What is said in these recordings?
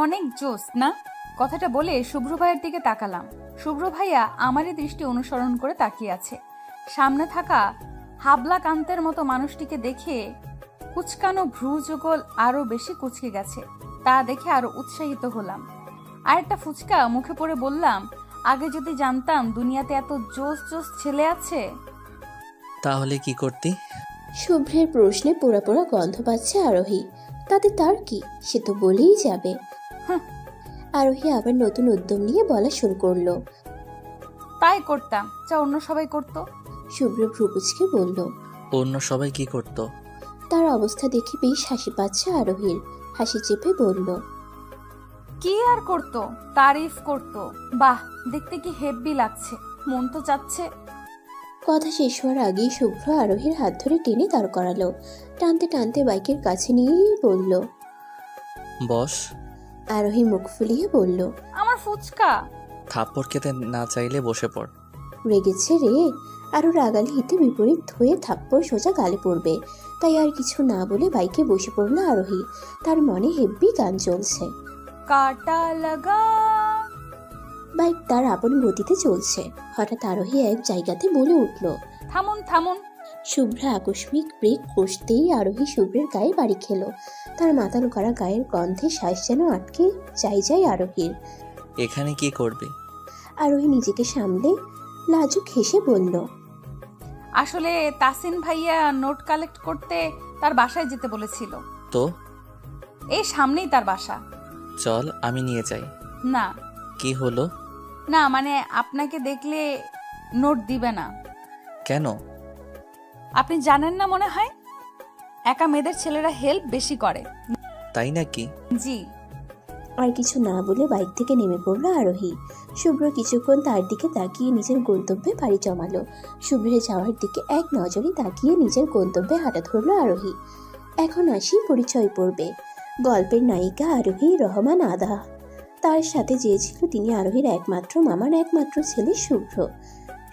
অনেক জোস না? কথাটা বলে শুভ্র ভাইয়ের দিকে তাকালাম। শুভ্র ভাইয়া আমারই দৃষ্টি অনুসরণ করে তাকিয়ে আছে। সামনে থাকা হাবলা কান্তের মতো মানুষটিকে দেখে কুচকানো ভ্রু যুগল আরো বেশি কুচকে গেছে। তা দেখে আরো উৎসাহিত হলাম। আরেকটা ফুচকা মুখে পড়ে বললাম, আগে যদি জানতাম দুনিয়াতে এত জোস জোস ছেলে আছে। তাহলে কি করতি? শুভ্রের প্রশ্নে পোড়া পোড়া গন্ধ পাচ্ছে আরোহী। তাতে তার কি, সে তো বলেই যাবে। আরোহী আবার নতুন উদ্যম নিয়ে বলা শুরু করলো। তাই করতাম যা অন্য সবাই করতো। শুভ্র ভ্রুকুচকে বলল। অন্য সবাই কি করতো? তার অবস্থা দেখে বেশ হাসি পাচ্ছে আরোহীর। হাসি চেপে বলল, কি আর করতো, তারিফ করতো। বাহ, দেখতে কি হেব্বি লাগছে, মন তো চাচ্ছে। কথা শেষ হওয়ার আগেই শুভ্র আরোহীর হাত ধরে টেনে দাঁড় করালো। টানতে টানতে বাইকের কাছে নিয়েই বলল, বস। আরোহী মুখ ফুলিয়ে বলল, আমার ফুচকা। থাপ্পড় খেতে না চাইলে বসে পড়। রেগেছে রে? আরো রাগালে হিতে বিপরীত হয়ে থাপ্পড় সোজা গালে পড়বে। তাই আর কিছু না বলে বাইকে বসে পড়লো আরোহী। তার মনে হেব্বি গান চলছে। কাটা লাগা। বাইক তার আপন গতিতে চলছে। হঠাৎ আরোহী এক জায়গাতে বলে উঠল, থামুন থামুন। শুভ্রা আকস্মিক ব্রেক কষতেই আরোহী শুভ্রের গায়ে বাড়ি খেলো। তার মাতাল করা গায়ের গন্ধে শ্বাস যেন আটকে যায় আরোহীর। এখানে কি করবে? আরোহী নিজেকে সামলে লাজুক হেসে বলল, আসলে তাসিন ভাইয়া নোট কালেক্ট করতে তার বাসায় যেতে বলেছিল। তো এই সামনেই তার বাসা। চল আমি নিয়ে যাই। না কি হলো? না মানে আপনাকে দেখলে নোট দিবে না। কেন? আপনি জানেন না মনে হয়, একা মেয়েদের ছেলেরা হেল্প বেশি করে। তাই নাকি? জি। আর কিছু না বলে বাইক থেকে নেমে পড়লো আরোহী। শুভ্র কিছুক্ষণ তার দিকে তাকিয়ে নিজের গন্তব্যে পাড়ি জমালো। শুভ্রের যাওয়ার দিকে এক নজরে তাকিয়ে নিজের গন্তব্যে হাঁটা ধরলো আরোহী। এখন আসি পরিচয় পর্বে। গল্পের নায়িকা আরোহী রহমান আদা। তার সাথে যে ছিল তিনি আরোহীর একমাত্র মামার একমাত্র ছেলে শুভ্র।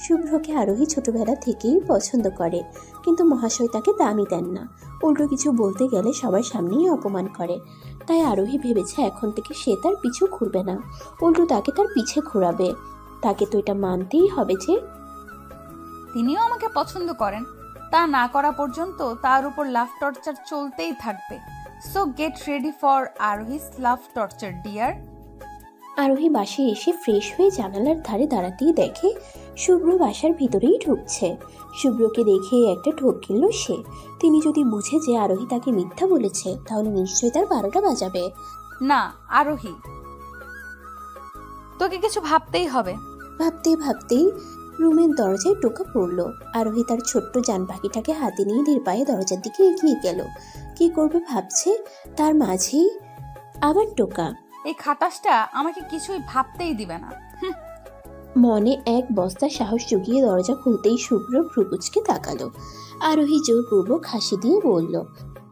শুভ্রকে আরোহী ছোটবেলা থেকেই পছন্দ করে, কিন্তু মহাশয় তাকে দামই দেন না। উল্টো কিছু বলতে গেলে সবার সামনেই অপমান করে। তাই আরোহী ভেবেছে এখন থেকে সে তার পিছু ঘুরবে না, উল্টো তাকে তার পিছে ঘোরাবে। তাকে তো এটা মানতেই হবে যে তিনিও আমাকে পছন্দ করেন। তা না করা পর্যন্ত তার উপর লাভ টর্চার চলতেই থাকবে। So get ready for Arohi's love torture dear. Arohi বাসায় এসে ফ্রেশ হয়ে জানালার ধারে দাঁড়াতেই দেখে শুভ্র বাসার ভিতরেই ঢুকছে। শুভ্রকে দেখে একটা ঢোক গেল সে। তিনি যদি বুঝে যে আরোহী তাকে মিথ্যা বলেছে, তাহলে নিশ্চয়ই তার 12টা বাজাবে। না আরোহী, তোকে কিছু ভাবতেই হবে। ভাবতেই ভাবতেই রুমের দরজায় টোকা পড়লো। আরোহী তার ছোট্ট জান পাখিটাকে হাতে নিয়ে ধীর পায়ে দরজার দিকে এগিয়ে গেল। কি করবে ভাবছে, তার মাঝেই আবার টোকা। এই খাটাসটা আমাকে কিছুই ভাবতেই দিবে না। মনে এক বস্তা সাহস জুগিয়ে দরজা খুলতেই শুভ্র ভ্রুকুচকে তাকালো। আরোহী জোরপূর্বক হাসি দিয়ে বলল,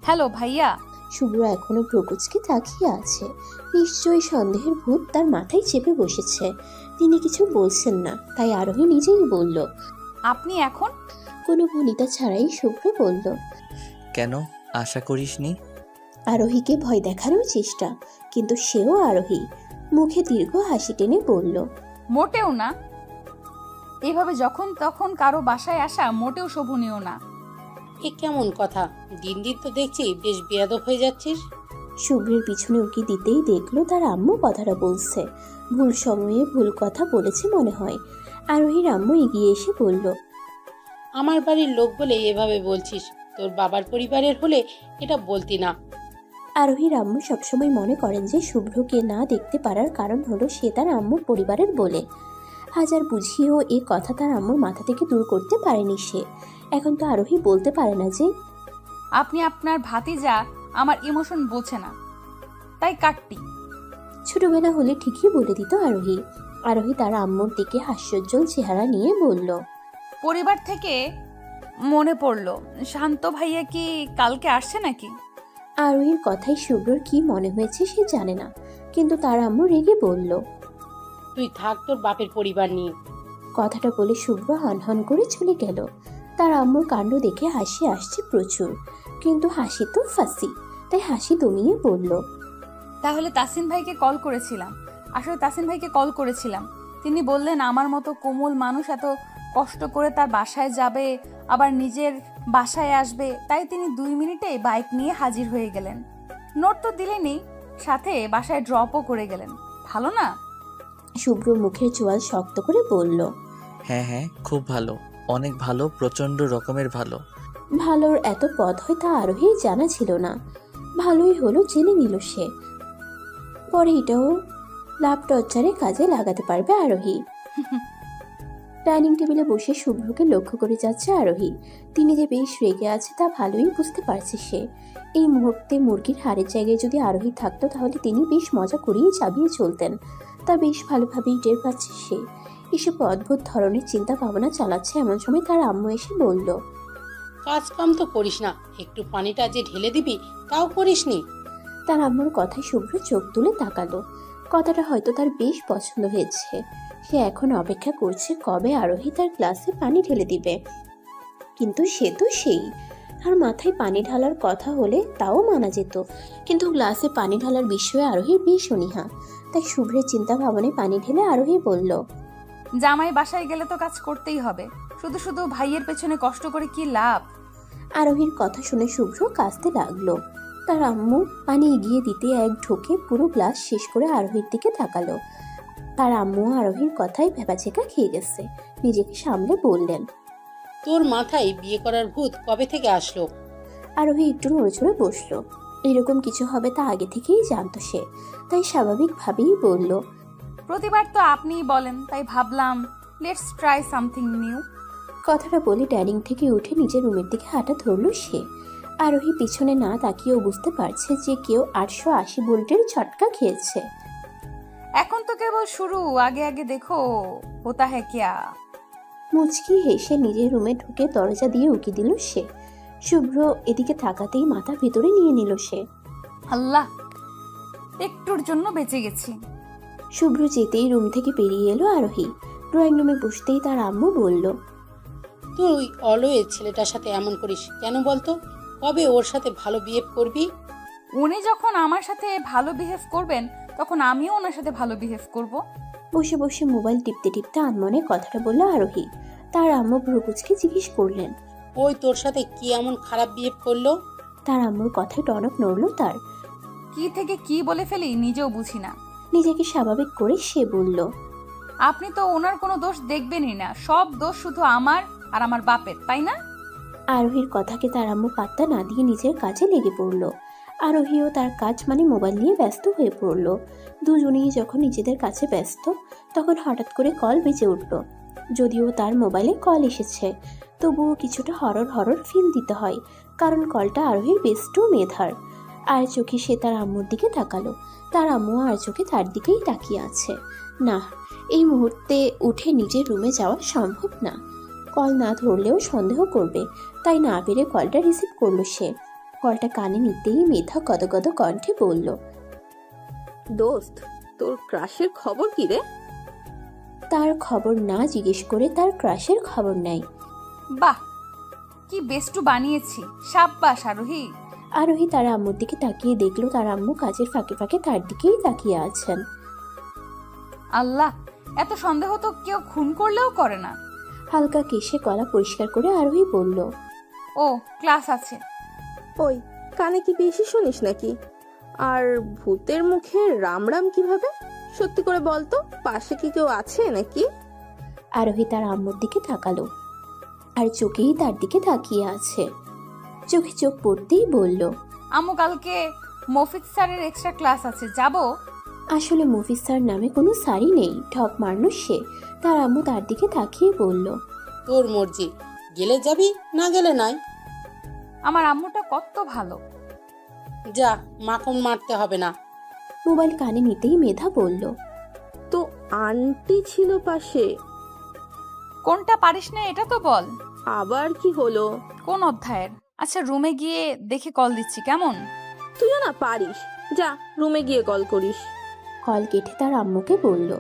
হ্যালো ভাইয়া। শুভ্র এখনো ভ্রুকুচকে তাকিয়ে আছে। নিশ্চয়ই সন্দেহের ভূত তার মাথায় চেপে বসেছে। তিনি কিছু বলছেন না, তাই আরোহী নিজেই বলল, আপনি এখন? কোনো ভনিতা ছাড়াই শুভ্র বলল। কেন, আশা করিসনি? আরোহীকে ভয় দেখানোর চেষ্টা, কিন্তু সেও আরোহী। মুখে দীর্ঘ হাসি টেনে বলল, মোটেও না। এভাবে যখন তখন কারো বাসায় আসা মোটেও শোভনীয় না। এ কেমন কথা? দিন দিন তো দেখছি বেশ বেয়াদব হয়ে যাচ্ছিস। শুভ্রের পিছনে উকি দিতেই দেখলো তার আম্মু কথাটা বলছে। ভুল সময়ে ভুল কথা বলেছে মনে হয়। আরোহীর আম্মু এগিয়ে এসে বলল, আমার বাড়ির লোক বলে এভাবে বলছিস, তোর বাবার পরিবারের হলে এটা বলতি না। আরোহীর আম্মু সবসময় মনে করেন যে শুভ্রকে না দেখতে পারার কারণ হলো সে তার আম্মুর পরিবারের বলে। হাজার বুঝিয়েও এ কথা তার আম্মুর মাথা থেকে দূর করতে পারেনি সে। এখন তো আরোহী বলতে পারে না যে আপনি আপনার ভাতিজা আমার ইমোশন বোঝে না, তাই কাটটি। ছোটবেলা হলে ঠিকই বলে দিত আরোহী। আরোহী তার আম্মুর দিকে হাস্যোজ্জ্বল চেহারা নিয়ে বলল, পরিবার থেকে মনে পড়লো, শান্ত ভাইয়া কি কালকে আসছে নাকি? আরোহীর কথায় শুভ্রর কি মনে হয়েছে সে জানে না, কিন্তু তার আম্মু রেগে বলল, তুই থাক তোর বাপের পরিবার নিয়ে। কথাটা বলে শুভ্র হনহন করে চলে গেল। তার আম্মুর কাণ্ড দেখে হাসি আসছে প্রচুর, কিন্তু হাসি তো ফাঁসি। তাই হাসি দমিয়ে বলল, তাহলে তাসিন ভাইকে কল করেছিলাম। আসলে তাসিন ভাইকে কল করেছিলাম, তিনি বললেন আমার মতো কোমল মানুষ এত কষ্ট করে তার বাসায় যাবে, আবার নিজের বাসায় আসবে, তাই তিনি 2 মিনিটে বাইক নিয়ে হাজির হয়ে গেলেন। নোট তো দিলেনই, সাথে বাসায় ড্রপও করে গেলেন। ভালো না? শুভ্র মুখের চোয়াল শক্ত করে বলল। হ্যাঁ হ্যাঁ, খুব ভালো, অনেক ভালো, প্রচণ্ড রকমের ভালো। ভালোর এত পদ হয় তা আরোহীর জানা ছিল না। ভালোই হলো জেনে নিল সে। পরে এটাও লাভ টর্চারে কাজে লাগাতে পারবে আরোহী। ডাইনিং টেবিলে বসে শুভ্রকে লক্ষ্য করে যাচ্ছে আরোহী। তিনি যে বেশ রেগে আছে তা ভালোই বুঝতে পারছে সে। এই মুহূর্তে মুরগির হাড়ের জায়গায় যদি আরোহী থাকতো তাহলে তিনি বেশ মজা করেই চাবিয়ে চলতেন। তা বেশ ভালোভাবেই টের পাচ্ছে সে। এসব অদ্ভুত ধরনের চিন্তা ভাবনা চালাচ্ছে এমন সময় তার আম্মু এসে বলল। কাজ কাম তো করিস না, একটু পানিটা যে ঢেলে দিবি তাও করিসনি। তার আম্মুর কথায় শুভ্র চোখ তুলে তাকালো। কথাটা হয়তো তার বেশ পছন্দ হয়েছে। সে এখন অপেক্ষা করছে কবে আরোহী তার গ্লাসে পানি ঢেলে দিবে। কিন্তু সে তো সেই, আর মাথায় পানি ঢালার কথা হলে তাও মানা যেত, কিন্তু গ্লাসে পানি ঢালার বিষয়ে আরোহীর বেশ অনীহা। তাই শুভ্রের চিন্তা ভাবনায় পানি ঢেলে আরোহী বলল। জামাই বাসায় গেলে তো কাজ করতেই হবে, শুধু শুধু ভাইয়ের পেছনে কষ্ট করে কি লাভ? আরোহীর কথা শুনে শুভ্র কাঁদতে লাগলো। তার আম্মু পানি এগিয়ে দিতে এক ঢোকে পুরো গ্লাস শেষ করে আরোহীর দিকে তাকালো। তার আম্মু আরোহীর কথায় ভেবাচেকা খেয়ে গেছে। নিজেকে সামলে বললেন। তোর মাথায় বিয়ে করার ভূত কবে থেকে আসলো? আরোহী একটু নড়েচড়ে বসলো। এরকম কিছু হবে তা আগে থেকেই জানতো সে, তাই স্বাভাবিকভাবেই বলল। প্রতিবার তো আপনিই বলেন, তাই ভাবলাম লেটস ট্রাই সামথিং নিউ। কথাটা বলে ডাইনিং থেকে উঠে নিজের রুমের দিকে হাঁটা ধরল সে। আরোহী পিছনে না তাকিয়েও বুঝতে পারছে যে কেউ 880 ভোল্টের ঝটকা খেয়েছে। এখন তো কেবল শুরু, আগে আগে দেখো হোতা হ্যায় ক্যা। মুচকি হেসে নিজের রুমে ঢুকে দরজা দিয়ে উকি দিল সে। শুভ্র এদিকে তাকাতেই মাথা ভেতরে নিয়ে নিল সে। আল্লাহ, একটুর জন্য বেঁচে গেছি। শুভ্র যেতেই রুম থেকে বেরিয়ে এলো আরোহী। ড্রয়িং রুমে বসতেই তার আম্মু বলল। তুই অলওয়েজ ছেলেটার সাথে এমন করিস কেন বলতো? কবে ওর সাথে ভালো বিহেভ করবি? উনি যখন আমার সাথে ভালো বিহেভ করবেন তখন আমিও ওনার সাথে ভালো বিহেভ করব। বসে বসে মোবাইল টিপতে টিপতে আনমনে কথাটা বলল আরোহী। তার আম্মু ভ্রুকুচকে জিজ্ঞেস করলেন। ওই তোর সাথে কি এমন খারাপ বিহেভ করলো? তার আম্মুর কথায় টনক নড়ল তার। কি থেকে কি বলে ফেলি নিজেও বুঝি না। নিজেকে স্বাভাবিক করে সে বলল। আপনি তো ওনার কোনো দোষ দেখবেনই না, সব দোষ শুধু আমার আর আমার বাপের, তাই না? আরোহীর কথাকে তার আম্মু পাত্তা না দিয়ে নিজের কাজে লেগে পড়ল। আরোহীও তার কাজ মানে মোবাইল নিয়ে ব্যস্ত হয়ে পড়ল। দুজনেই যখন নিজেদের কাছে ব্যস্ত তখন হঠাৎ করে কল বেজে উঠল। যদিও তার মোবাইলে কল এসেছে, তবুও কিছুটা হরর হরর ফিল দিতে হয়, কারণ কলটা আরোহীর বেস্ট মেধার। আর চোখে সে তার আম্মুর দিকে তাকালো। তার আম্মু আর চোখে তার দিকেই তাকিয়ে আছে। না, এই মুহূর্তে উঠে নিজের রুমে যাওয়া সম্ভব না। কল না ধরলেও সন্দেহ করবে, তাই না পেরে কলটা রিসিভ করলো সে। কলটা কানে নিতেই মেধা গদগদ কণ্ঠে বলল। দোস্ত, তোর ক্রাশের খবর কি রে? তার খবর না জিজ্ঞেস করে তার ক্রাশের খবর নেয়। বাহ, কি বেস্টু বানিয়েছি, সাব্বাস আরোহী। আরোহী তার আম্মুর দিকে তাকিয়ে দেখলো তার আম্মু কাজের ফাঁকে ফাঁকে তার দিকেই তাকিয়ে আছেন। আল্লাহ, এত সন্দেহ তো কেউ খুন করলেও করে না। হালকা কেশে গলা পরিষ্কার করে আরোহী বলল। ও, ক্লাস আছে। ওই, কানে কি বেশি শুনিস নাকি? আর ভূতের মুখে রাম রাম কিভাবে? সত্যি করে বলতো, পাশে কি কেউ আছে নাকি? আরোহী তার আম্মুর দিকে তাকালো, আর চোখেই তার দিকে তাকিয়ে আছে। চোখে চোখ পড়তেই বলল। আম্মু, কালকে মফিজ স্যারের এক্সট্রা ক্লাস আছে, যাব? আসলে মফিজ স্যার নামে কোনো স্যারই নেই, ঠক মারল সে। তার আম্মু তার দিকে তাকিয়ে বলল। তোর মর্জি, গেলে যাবি, না গেলে নাই। আমার আম্মুটা কত ভালো। যা, মাখন মারতে হবে না। মোবাইল কানে নিতেই মেধা বলল। তো আন্টি ছিল পাশে। কোনটা পারিস না এটা তো বল। আবার কি হলো? কোন অধ্যায়ের? আচ্ছা, রুমে গিয়ে দেখে কল দিচ্ছি, কেমন? তুইও না পারিস, যা রুমে গিয়ে কল করিস। কল কেটে তার আম্মুকে বলল।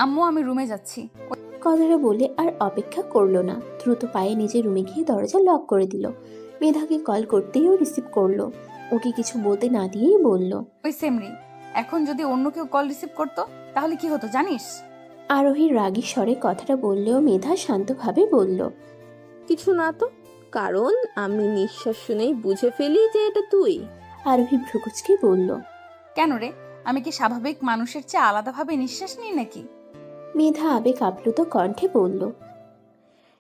আম্মু, আমি রুমে যাচ্ছি। কথাটা বলে আর অপেক্ষা করলো না, দ্রুত পায়ে নিজের রুমে গিয়ে দরজা লক করে দিল। মেধাকে কল করতেই ও রিসিভ করলো। ওকে কিছু বলতে না দিয়েই বলল। ওই সেমরি, এখন যদি অন্য কেউ কল রিসিভ করতো তাহলে কি হতো জানিস? আরোহীর রাগী স্বরে কথাটা বললেও মেধা শান্তভাবে বলল, কিছু না তো, কারণ আমি নিঃশ্বাস শুনেই বুঝে ফেলি যে এটা তুই। আরোহী ভ্রুকুচকে বলল। কেন রে, আমি কি স্বাভাবিক মানুষের চেয়ে আলাদাভাবে নিঃশ্বাস নিই নাকি? মেধা আবেগ আপ্লুত কণ্ঠে বলল,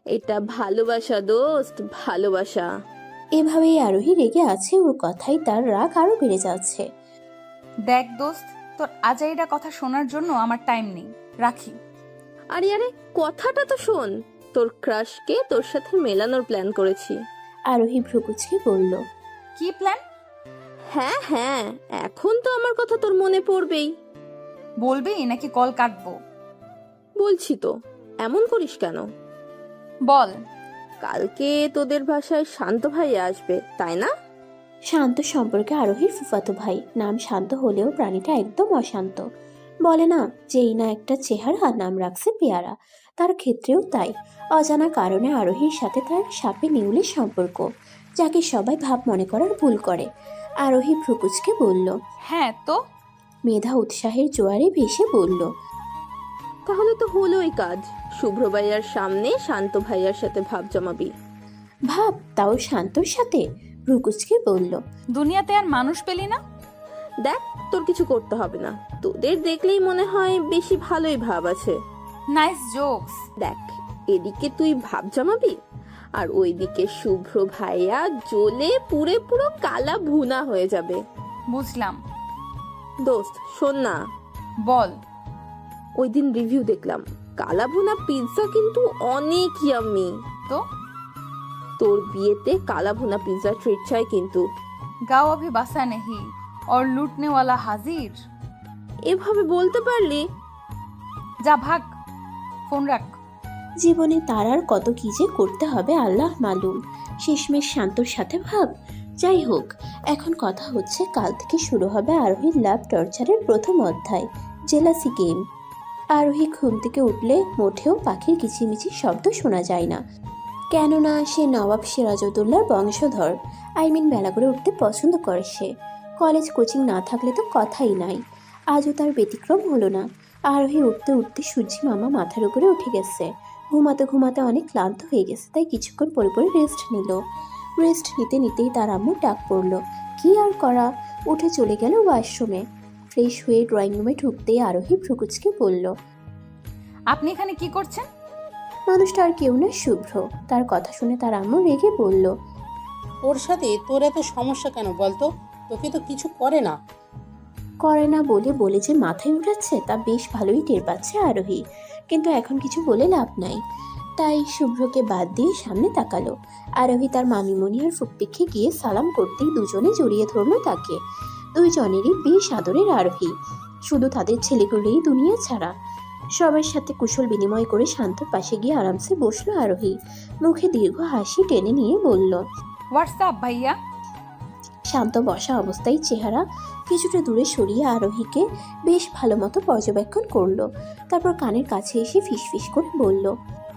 এটা ভালোবাসা দোস্ত, ভালোবাসা। এভাবেই আরোহী রেগে আছে, ওর কথাই তার রাগ আরো বেড়ে যাচ্ছে। দেখ দোস্ত, তোর আজাইরা কথা শোনার জন্য আমার টাইম নেই, রাখি। আরে আরে, কথাটা তো শোন। তোর ক্রাশকে তোর সাথে মেলানোর প্ল্যান করেছি। আরোহী ভ্রুকুচকে বলল, কি প্ল্যান? হ্যাঁ হ্যাঁ, এখন তো আমার কথা তোর মনে পড়বেই। বলবি নাকি কল কাটবো? বলছি তো, এমন করিস কেন? বল। কালকে তোদের বাসায় শান্ত ভাই আসবে, তাই না? শান্ত সম্পর্কে আরোহীর ফুফাতো ভাই, নাম শান্ত হলেও প্রাণীটা একদম অশান্ত। বলে না, যেই না একটা চেহারা নাম রাখছে পেয়ারা, তার ক্ষেত্রেও তাই। অজানা কারণে আরোহীর সাথে তার সাপে নেউলের সম্পর্ক, যাকে সবাই ভাব মনে করার ভুল করে। আরোহী ভ্রুকুচকে বলল। হ্যাঁ তো? মেধা উৎসাহের জোয়ারে ভেসে বলল, তাহলে তো হলোই কাজ। শুভ্র ভাইয়ার সামনে শান্ত ভাইয়ার সাথে ভাব জমাবি। ভাব, তাও শান্তর সাথে? ভ্রুকুচকে বলল, দুনিয়াতে আর মানুষ পেলি না? দেখ, তোর কিছু করতে হবে না, তোদের দেখলেই মনে হয় বেশি ভালোই ভাব আছে। Nice jokes. দেখ, এদিকে তুই ভাব জমাবি, আর ওইদিকে শুভ্র ভাইয়া জ্বলে পুরে পুরো কালা ভুনা হয়ে যাবে। বুঝলাম। দোস্ত শোন না, বল। ওই দিন রিভিউ দেখলাম, কালা ভুনা পিৎজা কিন্তু অনেক ইয়াম্মি। তো তোর বিয়েতে কালা ভুনা পিৎজা ট্রিট চাই কিন্তু। গাও अभी बसा नहीं और लूटने वाला हाजिर। এভাবে বলতে পারলি? যা ভাগ, ফোন রাখ। জীবনে তার আর কত কি যে করতে হবে আল্লাহ মালুম। শেষমেশ শান্তর সাথে ভাব। যাই হোক, এখন কথা হচ্ছে কাল থেকে শুরু হবে আরোহীর লাভ টর্চারের প্রথম অধ্যায়, জেলাসি গেম। আরোহী ঘুম থেকে উঠলে মোটেও পাখির কিচিমিচির শব্দ শোনা যায় না, কেননা সে নবাব সিরাজউদ্দৌলার বংশধর। বেলা করে উঠতে পছন্দ করে সে। কলেজ কোচিং না থাকলে তো কথাই নাই। আজও তার ব্যতিক্রম হলো না। আরোহী উঠতে উঠতে সূর্যি মামা মাথার উপরে উঠে গেছে। ঘুমাতে ঘুমাতে অনেক ক্লান্ত হয়ে গেছে, তাই কিছুক্ষণ পরে পরে রেস্ট নিল। রেস্ট নিতে নিতেই তার আম্মু ডাক পড়ল। কি আর করা, উঠে চলে গেল ওয়াশরুমে। ফ্রেশ হয়ে ড্রয়িং রুমে ঢুকতেই আরোহী ভ্রুকুচকে বলল, আপনি এখানে কি করছেন? মানুষটা আর কেউ না, শুভ্র। তার কথা শুনে তার আম্মু রেগে বলল, ওর সাথে তোর এত সমস্যা কেন বলতো? তোকে তো কিছু করে না। করে না বলে যে মাথায় উঠাচ্ছে তা বেশ ভালোই টের পাচ্ছে আরোহী, কিন্তু এখন কিছু বলে লাভ নাই। তাই শুভ্রকে বাদ দিয়ে সামনে তাকালো। আরোহী তার মামিমণি আর ফুপ্পিকে গিয়ে সালাম করতেই দুজনে জড়িয়ে ধরলো তাকে। দুইজনেরই বেশ আদরের আরোহী, শুধু তাদের ছেলেগুলোই দুনিয়া ছাড়া। সবার সাথে কুশল বিনিময় করে শান্তর পাশে গিয়ে আরামসে বসলো আরোহী। মুখে দীর্ঘ হাসি টেনে নিয়ে বলল, হোয়াটসঅ্যাপ ভাইয়া। শান্ত বসা অবস্থায় চেহারা কিছুটা দূরে সরিয়ে আরোহীকে বেশ ভালো মতো পর্যবেক্ষণ করলো। তারপর কানের কাছে এসে ফিসফিস করে বলল,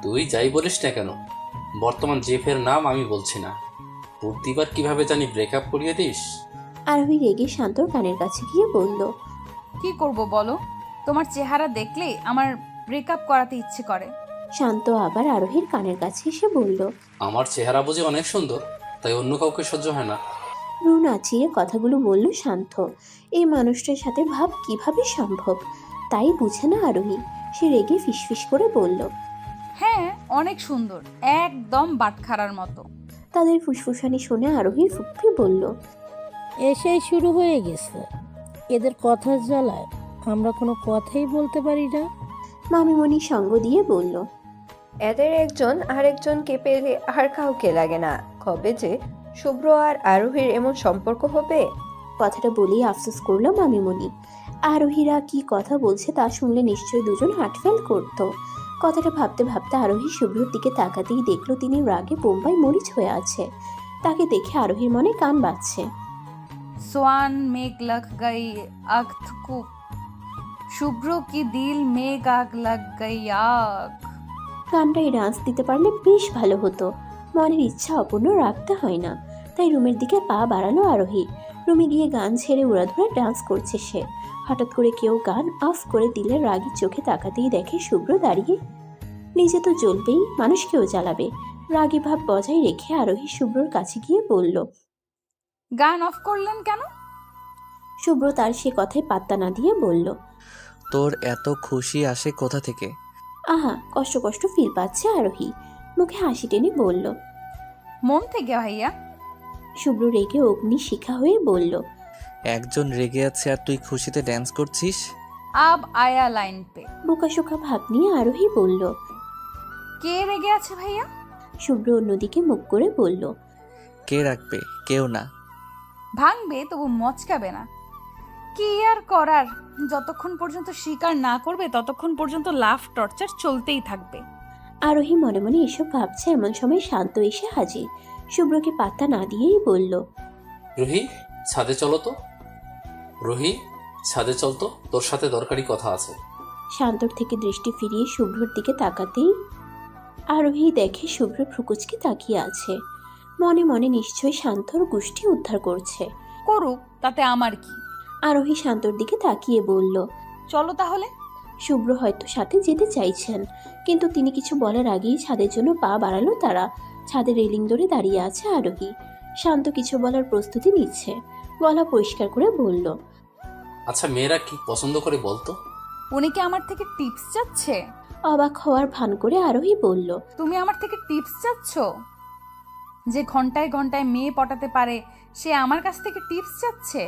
তুই যাই বলিস না কেন, বর্তমান জেফের নাম আমি বলছি না। প্রতিবার কিভাবে জানি ব্রেকআপ করিয়ে দিস। আরোহী রেগে শান্তর কানের কাছে গিয়ে বলল, কি করব বলো, তোমার চেহারা দেখলে আমার ব্রেকআপ করাতে ইচ্ছে করে। শান্ত আবার আরোহীর কানের কাছে এসে বলল, আমার চেহারা বুঝি অনেক সুন্দর, তাই অন্য কাউকে সহ্য হয় না। ভ্রু নাচিয়ে কথাগুলো বলল শান্ত। এই মানুষটার সাথে ভাব কিভাবে সম্ভব, তাই বুঝে না আরোহী। সে রেগে ফিসফিস করে বলল, হ্যাঁ অনেক সুন্দর, একদম বাটখারার মতো। তাদের ফুসফুসানি শুনে আরোহীর ফুপ্পি বলল, এসেই শুরু হয়ে গেছে এদের কথার জ্বালায়, আমরা কোনো কথাই বলতে পারি না। মামিমণি সঙ্গ দিয়ে বলল, এদের একজন আরেকজনকে পেলে আর কাউকে লাগে না। কবে যে শুভ্র আর আরোহীর এমন সম্পর্ক হবে। কথাটা বলেই আফসোস করলো মামিমণি। আরোহীরা কি কথা বলছে তা শুনলে নিশ্চয়ই দুজন হার্টফেল করত। কথাটা ভাবতে ভাবতে আরোহী শুভ্রর দিকে তাকাতেই দেখলো তিনি রাগে বোম্বাই মরিচ হয়ে আছে। তাকে দেখে আরোহীর মনে কান বাজছে। সোয়ান মেঘ লগ গই আগ থুকু, শুভ্র কি দিল মেঘ আগ লগ গই আগ। গানটাই ডান্স দিতে পারলে বেশ ভালো হতো। মনের ইচ্ছা অপূর্ণ রাখতে হয় না। তাই রুমের দিকে পা বাড়ালো আরোহী। রুমে গিয়ে গান ছেড়ে উড়াধুরা ডান্স করছে সে। হঠাৎ করে কেউ গান অফ করে দিলে রাগী চোখে তাকাতেই দেখে শুভ্র দাঁড়িয়ে। নিজে তো জ্বলবেই, মানুষকেও জ্বালাবে। রাগী ভাব বজায় রেখে আরোহী শুভ্রর কাছে গিয়ে বলল। গান অফ করলেন কেন? শুভ্র তার সে কথায় পাত্তা না দিয়ে বলল, তোর এত খুশি আসে কোথা থেকে? আহা, কষ্ট কষ্ট ফিল পাচ্ছে আরোহী। মুখে হাসি টেনে বলল। মন থেকে ভাইয়া। শুভ্র রেগে অগ্নি শিখা হয়ে বলল, একজন রেগে আছে আর তুই খুশিতে ড্যান্স করছিস? আব আয়া লাইন পে। বোকাশোকা ভাব নিয়ে আরোহী বলল। কে রেগে আছে ভাইয়া? শুভ্র অন্যদিকে মুখ করে বলল, কে রাখবে? কেউ না। ভাঙবে তবু মচকাবে না। কি আর করার, যতক্ষণ পর্যন্ত স্বীকার না করবে ততক্ষণ পর্যন্ত লাভ টর্চার চলতেই থাকবে। আরোহী মনে মনে এসব ভাবছে এমন সময় শান্ত এসে হাজির। শুভ্রকে পাত্তা না দিয়েই বলল, রুহি, ছাদে চলো তো। রুহি, ছাদে চল তো, তোর সাথে দরকারি কথা আছে। শান্তর থেকে দৃষ্টি ফিরিয়ে শুভ্রর দিকে তাকাতেই আরোহী দেখে শুভ্র ভ্রুকুচকে তাকিয়ে আছে। মনে মনে নিশ্চয়ই শান্তর গোষ্ঠী উদ্ধার করছে। করুক, তাতে আমার কি। আরোহী শান্তর দিকে তাকিয়ে বলল, চলো তাহলে। শুভ্র হয়তো সাথে যেতে চাইছেন, কিন্তু তিনি কিছু বলার আগেই ছাদের জন্য পা বাড়ালো তারা। ছাদের রেলিং ধরে দাঁড়িয়ে আছে আরোহী। শান্ত কিছু বলার প্রস্তুতি নিচ্ছে। গলা পরিষ্কার করে বলল, আচ্ছা, মেয়েরা কি পছন্দ করে বলতো? উনি কি আমার থেকে টিপস চাচ্ছে? অবাক হওয়ার ভান করে আরোহী বলল, তুমি আমার থেকে টিপস চাচ্ছ? যে ঘন্টায় ঘন্টায় মেয়ে পটাতে পারে সে আমার কাছ থেকে টিপস চাচ্ছে?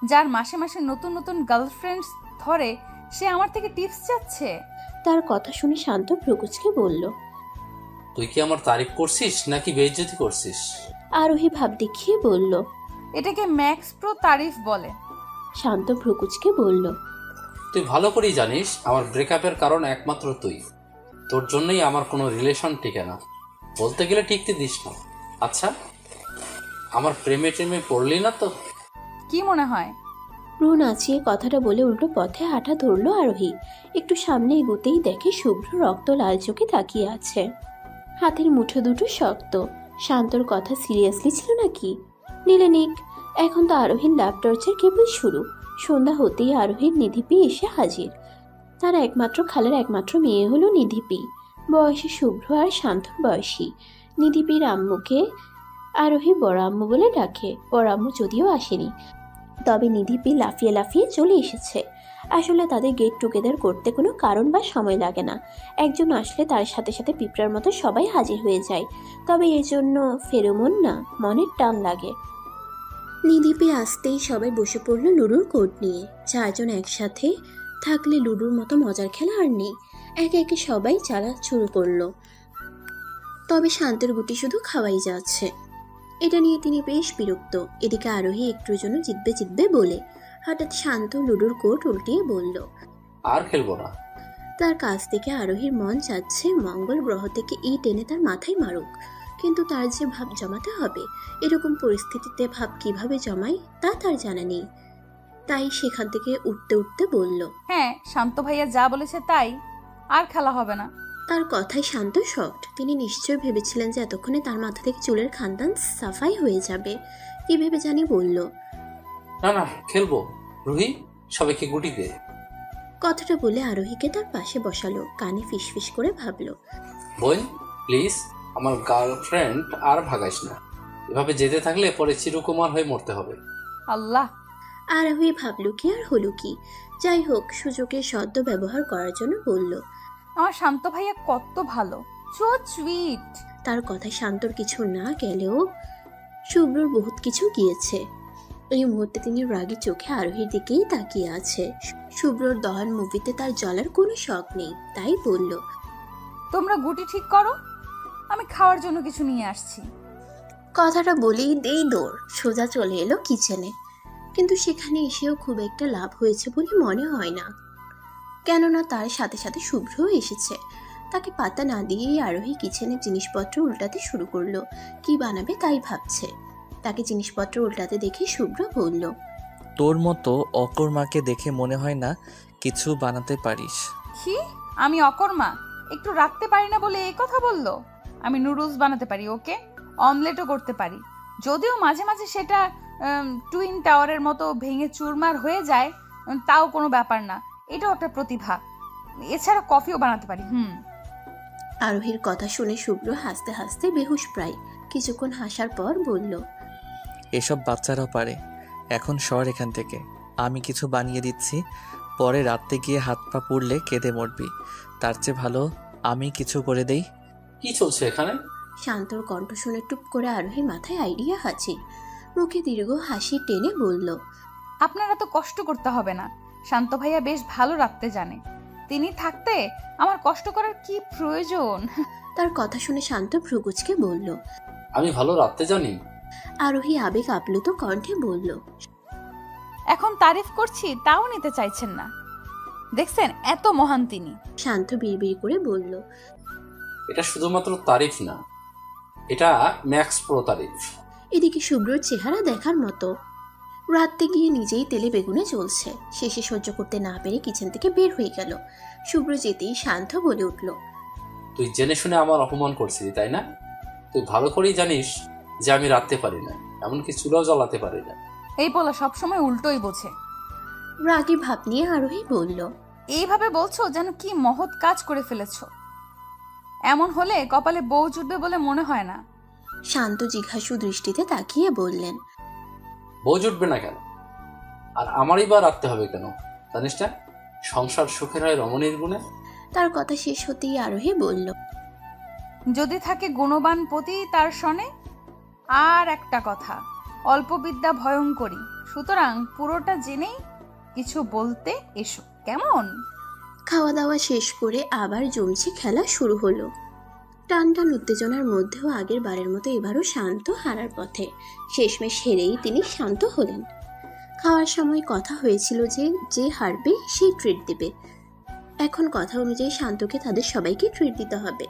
যার মাসে মাসে নতুন নতুন গার্লফ্রেন্ডস ধরে সে আমার থেকে টিপস চাচ্ছে? তার কথা শুনে শান্ত ভ্রুকুচকে বলল। তুই কি আমার তারিফ করছিস নাকি বেইজ্জতি করছিস? আরোহী ভাব দেখিয়ে বলল। এটাকে ম্যাক্স প্রো তারিফ বলে। শান্ত ভ্রুকুচকে বলল, তুই ভালো করেই জানিস আমার ব্রেকআপের কারণ একমাত্র তুই। তোর জন্যই আমার কোনো রিলেশন টিকে না, বলতে গেলে টিকতে দিস না। আচ্ছা, আমার প্রেমে টেমে পড়লি না তো? কি মনে হয়? ভ্রু নাচিয়ে কথাটা বলে উল্টো পথে হাঁটা ধরল আরোহী। একটু সামনে এগোতেই দেখে শুভ্র রক্ত লাল চোখে তাকিয়ে আছে। হাতের মুঠো দুটো শক্ত। শান্তর কথা সিরিয়াসলি ছিল নাকি? নিলে নিক, এখন তো আরোহীর লাভ টর্চার কেবল শুরু। সন্ধ্যা হতেই আরোহীর নিধিপি এসে হাজির। তার একমাত্র খালার একমাত্র মেয়ে হলো নিধিপি। বয়সে শুভ্র আর শান্তর বয়সী। নিধিপির আম্মুকে আরোহী বড় আম্মু বলে ডাকে। বড় আম্মু যদিও আসেনি, তবে নিধিপি লাফিয়ে লাফিয়ে চলে এসেছে। আসলে তাদের গেট টুগেদার করতে কোনো কারণ বা সময় লাগে না। একজন আসলে তার সাথে সাথে পিঁপড়ার মতো সবাই হাজির হয়ে যায়। তবে এর জন্য ফেরোমন না, মনের টান লাগে। নিধিপি আসতেই সবাই বসে পড়ল লুডোর কোর্ট নিয়ে। চারজন একসাথে থাকলে লুডোর মতো মজার খেলা আর নেই। একে একে সবাই চালা শুরু করলো। তবে শান্তের গুটি শুধু খাওয়াই যাচ্ছে। এটা নিয়ে তিনি বেশ বিরক্ত। এদিকে আরোহী একটুর জন্য জিতবে বলে হঠাৎ শান্ত লুডোর কোর্ট উল্টিয়ে বলল, আর খেলবো না। তার কাছ থেকে আরোহীর মন চাচ্ছে মঙ্গল গ্রহ থেকে ইট এনে তার মাথায় মারুক, কিন্তু তার যে ভাব জমাতে হবে, এরকম পরিস্থিতিতে ভাব কিভাবে জমায় তা তার জানা নেই। তাই সেখান থেকে উঠতে উঠতে বলল, হ্যাঁ, শান্ত ভাইয়া যা বলেছে তাই, আর খেলা হবে না। তার কথায় শান্ত শক্ট। তিনি নিশ্চয় ভেবেছিলেন যে এতক্ষণে তার মাথা থেকে চুলের খানদান সাফাই হয়ে যাবে। কি ভেবে জানি বলল, না না, খেলবো। রুহি, সবাইকে গুটি দে। কথাটা বলে আরোহীকে তার পাশে বসালো। কানে ফিসফিস করে ভাবলো, বোন, প্লিজ আমার গার্লফ্রেন্ড আর ভাগাইস না। এভাবে যেতে থাকলে পরে চিরকুমার হয়ে মরতে হবে। আল্লাহ। আরোহী ভাবলো কি আর হলো কি। যাই হোক, সুযোগের সদ্য ব্যবহার করার জন্য বলল, আমার শান্ত ভাইয়া কত ভালো, সো সুইট। তার কথায় শান্তর কিছু না গেলেও শুভ্রর বহুত কিছু গিয়েছে। এই মুহূর্তে তিনি রাগী চোখে আরোহীর দিকেই তাকিয়ে আছে। শুভ্রর দহন মুভিতে তার জ্বলার কোনো শখ নেই, তাই বলল, তোমরা গুটি ঠিক করো, আমি খাওয়ার জন্য কিছু নিয়ে আসছি। কথাটা বলেই দেই দৌড় সোজা চলে এলো কিচেনে। কিন্তু সেখানে এসেও খুব একটা লাভ হয়েছে বলে মনে হয় না, কেননা তার সাথে সাথে শুভ্রও এসেছে। তাকে পাতা না দিয়েই আরোহী কিচেনের জিনিসপত্র উল্টাতে শুরু করলো। কি বানাবে তাই ভাবছে। তাকে জিনিসপত্র উল্টাতে দেখে শুভ্র বলল, তোর মতো অকর্মাকে দেখে মনে হয় না কিছু বানাতে পারিস। কি? আমি অকর্মা? একটু রাখতে পারি না বলে এই কথা বললো? আমি নুডলস বানাতে পারি, ওকে, অমলেটও করতে পারি, যদিও মাঝে মাঝে সেটা টুইন টাওয়ারের মতো ভেঙে চুরমার হয়ে যায়, তাও কোনো ব্যাপার না। এটাও একটা প্রতিভা। এছাড়া কফিও বানাতে পারি। আরোহীর কথা শুনে শুভ্র হাসতে হাসতে বেহুশ প্রায়। কিছুক্ষণ হাসার পর বলল, এসব বাচ্চারাও পারে। এখন সর এখান থেকে, আমি কিছু বানিয়ে দিচ্ছি, পরে রাত্রে গিয়ে হাত পা পুড়লে কেঁদে মরবি। তার চেয়ে ভালো আমি কিছু করে দেই। কি চলছে এখানে? শান্তর কণ্ঠ শুনে টুপ করে আরোহীর মাথায় আইডিয়া হাসি, মুখে দীর্ঘ হাসি টেনে বলল, আপনারা তো কষ্ট করতে হবে না। শান্ত ভাইয়া বেশ ভালো রাখতে জানে। তিনি থাকতে আমার কষ্ট করার কি প্রয়োজন? তার কথা শুনে শান্ত ভ্রুকুচকে বলল। আমি ভালো রাখতে জানি? আরোহী আবেগ আপ্লুত কণ্ঠে বলল, এখন তারিফ করছি তাও নিতে চাইছেন না। দেখছেন এত মহান তিনি। শান্ত বিড়বিড় করে বলল, এটা শুধুমাত্র তারিফ না, এটা ম্যাক্স প্রো তারিফ। এদিকে শুভ্রর চেহারা দেখার মতো। রাত্রে গিয়ে নিজেই তেলে বেগুনে চলছে। শেষে সহ্য করতে না পেরে কিচেন থেকে বের হয়ে গেল। শুভ্র যেতেই শান্ত বলে উঠল, তুই জেনে শুনে আমার অপমান করছিলি তাই না? তুই ভালো করেই জানিস যে আমি রাখতে পারি না, এমনকি চুলাও জ্বালাতে পারি না। এই পোলা সবসময় উল্টোই বোঝে। রাগে ভাব নিয়ে আরোহী বলল, এইভাবে বলছো যেন কি মহৎ কাজ করে ফেলেছো। এমন হলে কপালে বউ জুটবে বলে মনে হয় না। শান্ত জিজ্ঞাসু দৃষ্টিতে তাকিয়ে বললেন, বউ জুটবে না কেন? আর আমারই বা রাখতে হবে কেন? জানিস না সংসার সুখের হয় রমণীর গুণে? তার কথা শেষ হতেই আরোহী বলল, যদি থাকে গুণবান পতি তার সনে। আর একটা কথা, অল্প বিদ্যা ভয়ঙ্করী, সুতরাং পুরোটা জেনেই কিছু বলতে এসো, কেমন? খাওয়া দাওয়া শেষ করে আবার জমছে খেলা শুরু হলো। টান টান উত্তেজনার মধ্যেও আগের বারের মতো এবারও শান্ত হারার পথে। শেষমেশ হেরেই তিনি শান্ত হলেন। খাওয়ার সময় কথা হয়েছিল যে যে হারবে সেই ট্রিট দেবে। এখন কথা অনুযায়ী শান্তকে তাদের সবাইকে ট্রিট দিতে হবে।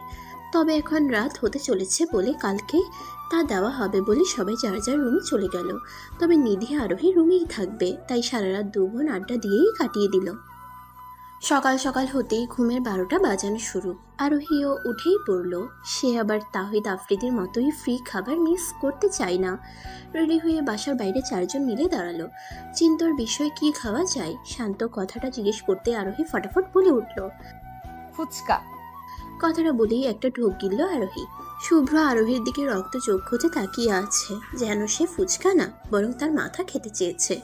তবে এখন রাত হতে চলেছে বলে কালকে তা দেওয়া হবে বলে সবাই যার যার রুমে চলে গেল। তবে নিধি আরোহী রুমেই থাকবে, তাই সারা রাত দু বোন আড্ডা দিয়েই কাটিয়ে দিল। সকাল সকাল হতেই ঘুমের 12টা বাজানো শুরু। আরোহীও উঠেই পড়ল। সে আবার তাহিদ আফ্রিদির মতোই ফ্রি খাবার মিস করতে চায় না। রেডি হয়ে বাসার বাইরে 4 জন মিলে দাঁড়ালো। চিন্তর বিষয় কি খাওয়া যায় শান্ত কথাটা জিজ্ঞেস করতে আরোহী ফটাফট বলে উঠল, ফুচকা। কথাটা বলেই একটা ঢোক গিলল আরোহী। শুভ্র আরোহীর দিকে রক্ত চক্ষুতে তাকিয়ে আছে, যেন সে ফুচকা না বরং তার মাথা খেতে চেয়েছে।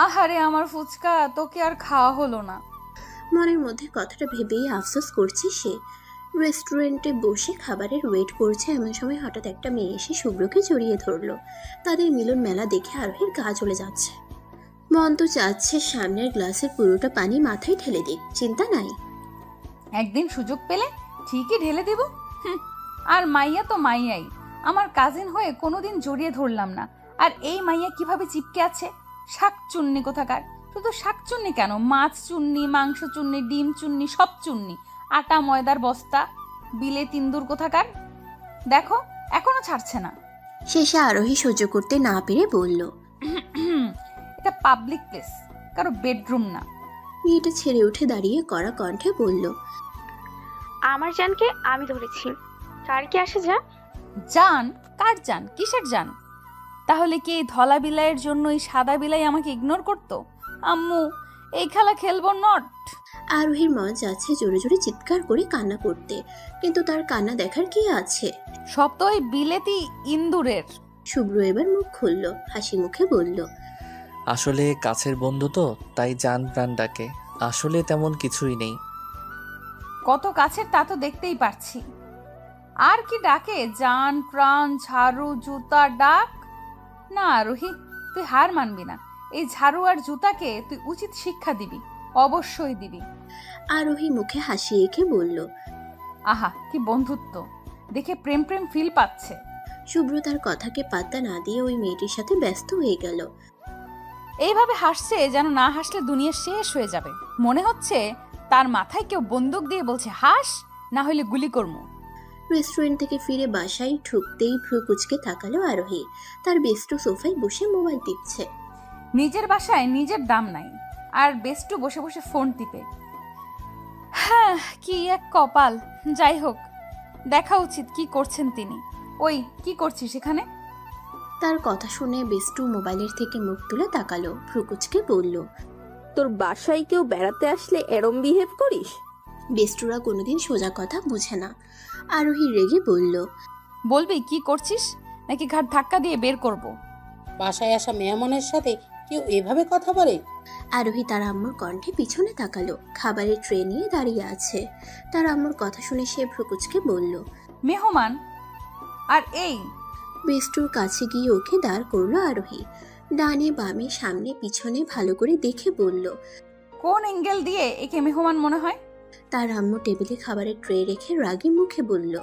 আহারে আমার ফুচকা, তোকে আর খাওয়া হলো না। মনের মধ্যে কথাটা ভেবেই আফসোস করছে সে। রেস্টুরেন্টে বসে খাবারের ওয়েট করছে, এমন সময় হঠাৎ একটা মেয়ে এসে শুভ্রকে জড়িয়ে ধরলো। তাদের মিলন মেলা দেখে আরোহীর গা জ্বলে যাচ্ছে। মন তো চাচ্ছে সামনের গ্লাসের পুরোটা পানি মাথায় ঢেলে দিক, চিন্তা নাই। একদিন সুযোগ পেলে ঠিকই ঢেলে দিব। আর মাইয়া তো মাইয়াই, আমার কাজিন হয়ে কোনোদিন জড়িয়ে ধরলাম না। আর এই মাইয়া কিভাবে চিপকে আছে, শাক চুন্নি কোথাকার। শুধু শাক চুন্নি কেন, মাছ চুন্নি, মাংস চুন্নি, ডিম চুন্নি, সব চুন্নি। আটা ময়দার বস্তা, বিলে তিন্দুর কোথাকার। দেখো এখনো ছাড়ছে না। শেষে আরোহী সহ্য করতে না পেরে বলল, এটা পাবলিক প্লেস, কারো বেডরুম না। মেয়েটা ছেড়ে উঠে দাঁড়িয়ে কড়া কণ্ঠে বলল, আমার জানকে আমি ধরেছি, কার কি আসে যা? জান? কার জান? কিসের জান? তাহলে কি এই ধলা বিলাইয়ের জন্য এই সাদা বিলাই আমাকে ইগনোর করতো? আম্মু এই খেলা খেলবো নট। আরোহীর মন যাচ্ছে জোরে জোরে চিৎকার করে কান্না করতে, কিন্তু তার কান্না দেখার কি আছে। সব তো ওই বিলেতি ইন্দুরের। শুভ্র এবার মুখ খুলল, হাসি মুখে বলল, আসলে কাছের বন্ধু তো, তাই জান প্রাণ ডাকে। আসলে তেমন কিছুই নেই। কত কাছের তা তো দেখতেই পারছি। আর কি ডাকে? জান, প্রাণ, ঝাড়ু, জুতা ডাক। না রোহি, তুই হার মানবি না। এই ঝাড়ু আর জুতাকে তুই উচিত শিক্ষা দিবি, অবশ্যই দিবি। আরোহী মুখে হাসি এঁকে বলল, আহা কি বন্ধুত্ব, দেখে প্রেম প্রেম ফিল পাচ্ছে। শুভ্র তার কথাকে পাত্তা না দিয়ে ওই মেয়েটির সাথে ব্যস্ত হয়ে গেল। এইভাবে হাসছে যেন না হাসলে দুনিয়া শেষ হয়ে যাবে। মনে হচ্ছে তার মাথায় কেউ বন্দুক দিয়ে বলছে হাস, না হলে গুলি করবো। রেস্টুরেন্ট থেকে ফিরে বাসায় ঢুকতেই ভ্রু কুচকে তাকালো আরোহী। তার বেস্টু সোফায় বসে মোবাইল টিপছে। নিজের বাসায় নিজের দাম নাই, আর বেস্টু বসে বসে ফোন টিপে। হ্যাঁ, কি এক কপাল। যাই হোক, দেখা উচিত কি করছেন তিনি। ওই কি করছিস এখানে? তার কথা শুনে বিষ্টু মোবাইলের থেকে মুখ তুলে তাকালো, ভ্রুকুচকে বলল, তোর বাসায় কেউ বেড়াতে আসলে এরম বিহেভ করিস? বিষ্টুরা কোনোদিন সোজা কথা বুঝে না। আরোহী রেগে বলল, বলবি কি করছিস, নাকি ঘাট ধাক্কা দিয়ে বের করব। বাসায় আসা মেহমানের সাথে কেউ এভাবে কথা বলে? আরোহী তার আম্মুর কণ্ঠে পিছনে তাকালো। খাবারের ট্রে নিয়ে দাঁড়িয়ে আছে। তার আম্মুর কথা শুনে সে ভ্রুকুচকে বলল, মেহমান আর এই। বিষ্টুর কাছে গিয়ে ওকে দাঁড় করলো আরোহী। ডানে বামে সামনে পিছনে ভালো করে দেখে বলল, কোন অ্যাঙ্গেল দিয়ে একে মেহমান মনে হয়? তার আম্মু টেবিলে খাবারের ট্রে রেখে রাগী মুখে বলল,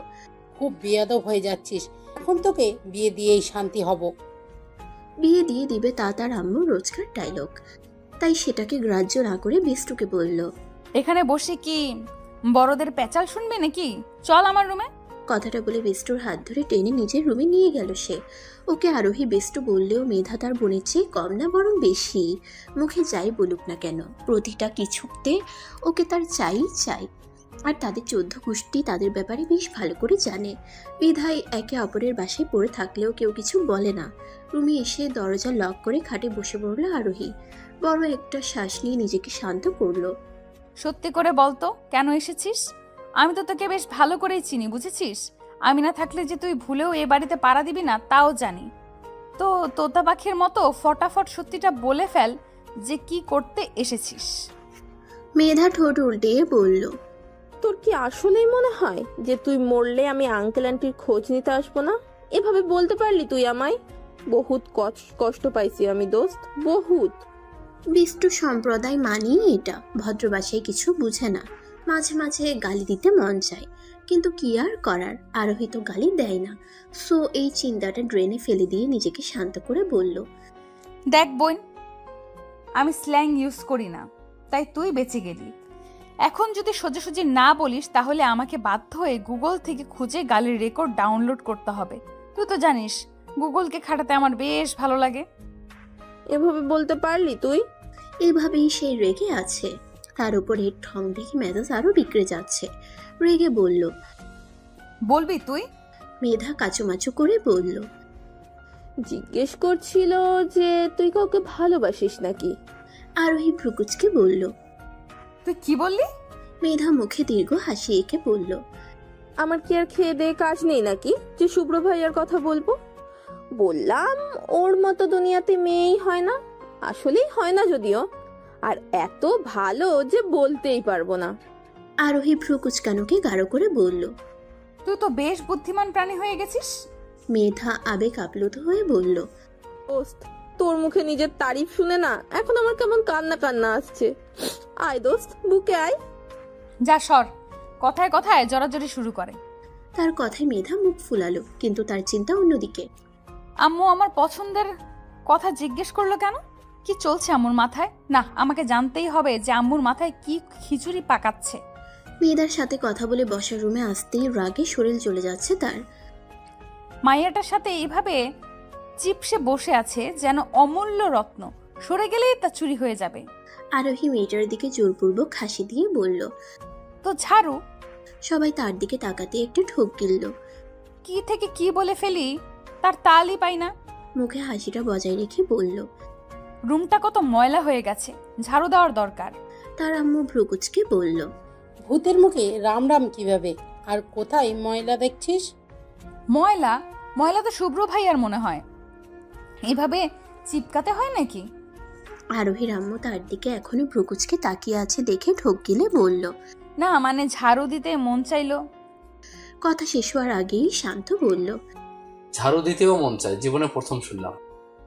খুব বেয়াদব হয়ে যাচ্ছিস, এখন তোকে বিয়ে দিয়েই শান্তি হব। বিয়ে দিয়ে দিবে তা তার আম্মুর রোজকার ডায়লগ। তাই সেটাকে গ্রাহ্য না করে বিষ্টুকে বলল, এখানে বসে কি বড়দের পেঁচাল শুনবে নাকি? চল আমার রুমে। কথাটা বলে বিষ্টুর হাত ধরে টেনে নিজের রুমে নিয়ে গেল সে। ওকে আরোহী বিষ্টু বললেও মেধা তার বোনের চেয়ে কম না, বরং বেশি। মুখে যাই বলুক না কেন, প্রতিটা কিছুতে ওকে তার চাই চাই। আর তাদের 14 গোষ্ঠী তাদের ব্যাপারে বেশ ভালো করে জানে। বিধায় একে অপরের বাসায় পড়ে থাকলেও কেউ কিছু বলে না। রুমে এসে দরজা লক করে খাটে বসে পড়ল আরোহী। বড় একটা শ্বাস নিয়ে নিজেকে শান্ত করলো। সত্যি করে বলতো কেন এসেছিস? আমি তো তোকে বেশ ভালো করেই চিনি, বুঝেছিস? আমি না থাকলে যে তুই ভুলেও এ বাড়িতে পাড়া দিবি না তাও জানি। তো তোতা পাখির মতো ফটাফট সত্যিটা বলে ফেল যে কি করতে এসেছিস। মেধা ঠোঁট উল্টিয়ে বলল, তোর কি আসলেই মনে হয় যে তুই মরলে আমি আঙ্কেল আন্টির খোঁজ নিতে আসবো না? এভাবে বলতে পারলি তুই আমায়? বহুত কষ্ট পাইছি আমি দোস্ত, বহুত। বিষ্টু সম্প্রদায় মানেই এটা। ভদ্র ভাষায় কিছু বুঝে না। মাঝে মাঝে গালি দিতে মন চায়, কিন্তু কি আর করার, আরোহী তো গালি দেয় না। সো এই চিন্তাটা ড্রেনে ফেলে দিয়ে নিজেকে শান্ত করে বলল, দেখ বোন, আমি স্ল্যাং ইউজ করি না, তাই তুই বেঁচে গেলি। এখন যদি সোজাসুজি না বলিস তাহলে আমাকে বাধ্য হয়ে গুগল থেকে খুঁজে গালির রেকর্ড ডাউনলোড করতে হবে। তুই তো জানিস গুগলকে খাটাতে আমার বেশ ভালো লাগে। এভাবে বলতে পারলি তুই? এভাবেই সে রেগে আছে। তার উপরে ঠং দেখে মেজাজ আরো বিগড়ে যাচ্ছে। রেগে বলল, বলবি তুই? মেধা কাচুমাচু করে বলল, জিজ্ঞেস করছিল যে তুই কাউকে ভালোবাসিস নাকি। আরোহী ভ্রুকুচকে বলল, তুই কি বললি? মেধা মুখে দীর্ঘ হাসি এঁকে বলল, আমার কি আর খেয়ে দেয়ে কাজ নেই নাকি যে শুভ্র ভাইয়ার কথা বলবো? বললাম ওর মতো দুনিয়াতে মেয়েই হয় না, আসলেই হয় না যদিও, আর এত ভালো যে বলতেই পারবো না। আরোহী ভ্রুকুচকানোকে গাঢ় করে বলল, তুই তো বেশ বুদ্ধিমান প্রাণী হয়ে গেছিস। মেধা আবেগ আপ্লুত হয়ে বলল, দোস্ত, তোর মুখে নিজের তারিফ শুনে না এখন আমার কেমন কান্না কান্না আসছে। আয় দোস্ত, বুকে আয়। যা সর, কথায় কথায় জড়াজড়ি শুরু করে। তার কথায় মেধা মুখ ফুলালো, কিন্তু তার চিন্তা অন্যদিকে। আম্মু আমার পছন্দের কথা জিজ্ঞেস করলো কেন? কি চলছে আম্মুর মাথায়? না, আমাকে জানতেই হবে যে আম্মুর মাথায় কি খিচুড়ি পাকাচ্ছে। মেয়েদার সাথে কথা বলে বসার রুমে আসতেই রাগে শরীর চলে যাচ্ছে তার। মাইয়াটার সাথে এইভাবে চিপসে বসে আছে যেন অমূল্য রত্ন, সরে গেলেই তা চুরি হয়ে যাবে। আরোহী মেয়েটার দিকে জোরপূর্বক হাসি দিয়ে বলল, তো ঝাড়ু। সবাই তার দিকে তাকাতে একটু ঢোক গিলল। কি থেকে কি বলে ফেলি তার তালই পাই না। মুখে হাসিটা বজায় রেখে বলল, রুমটা কত ময়লা হয়ে গেছে, ঝাড়ু দেওয়ার দরকার। তার আম্মু ভ্রুকুচকে বলল, ভূতের মুখে রাম রাম কিভাবে? আর কোথায় ময়লা দেখছিস? ময়লা? ময়লা তো শুভ্র ভাইয়ার মনে হয়। এভাবে চিপকাতে হয় নাকি? আরোহীর আম্মু তার দিকে এখনো ভ্রুকুচকে তাকিয়ে আছে দেখে ঢোক গিলে বলল, না মানে ঝাড়ু দিতে মন চাইলো। কথা শেষ হওয়ার আগেই শান্ত বলল, ঝাড়ু দিতেও মন চায়, জীবনে প্রথম শুনলাম।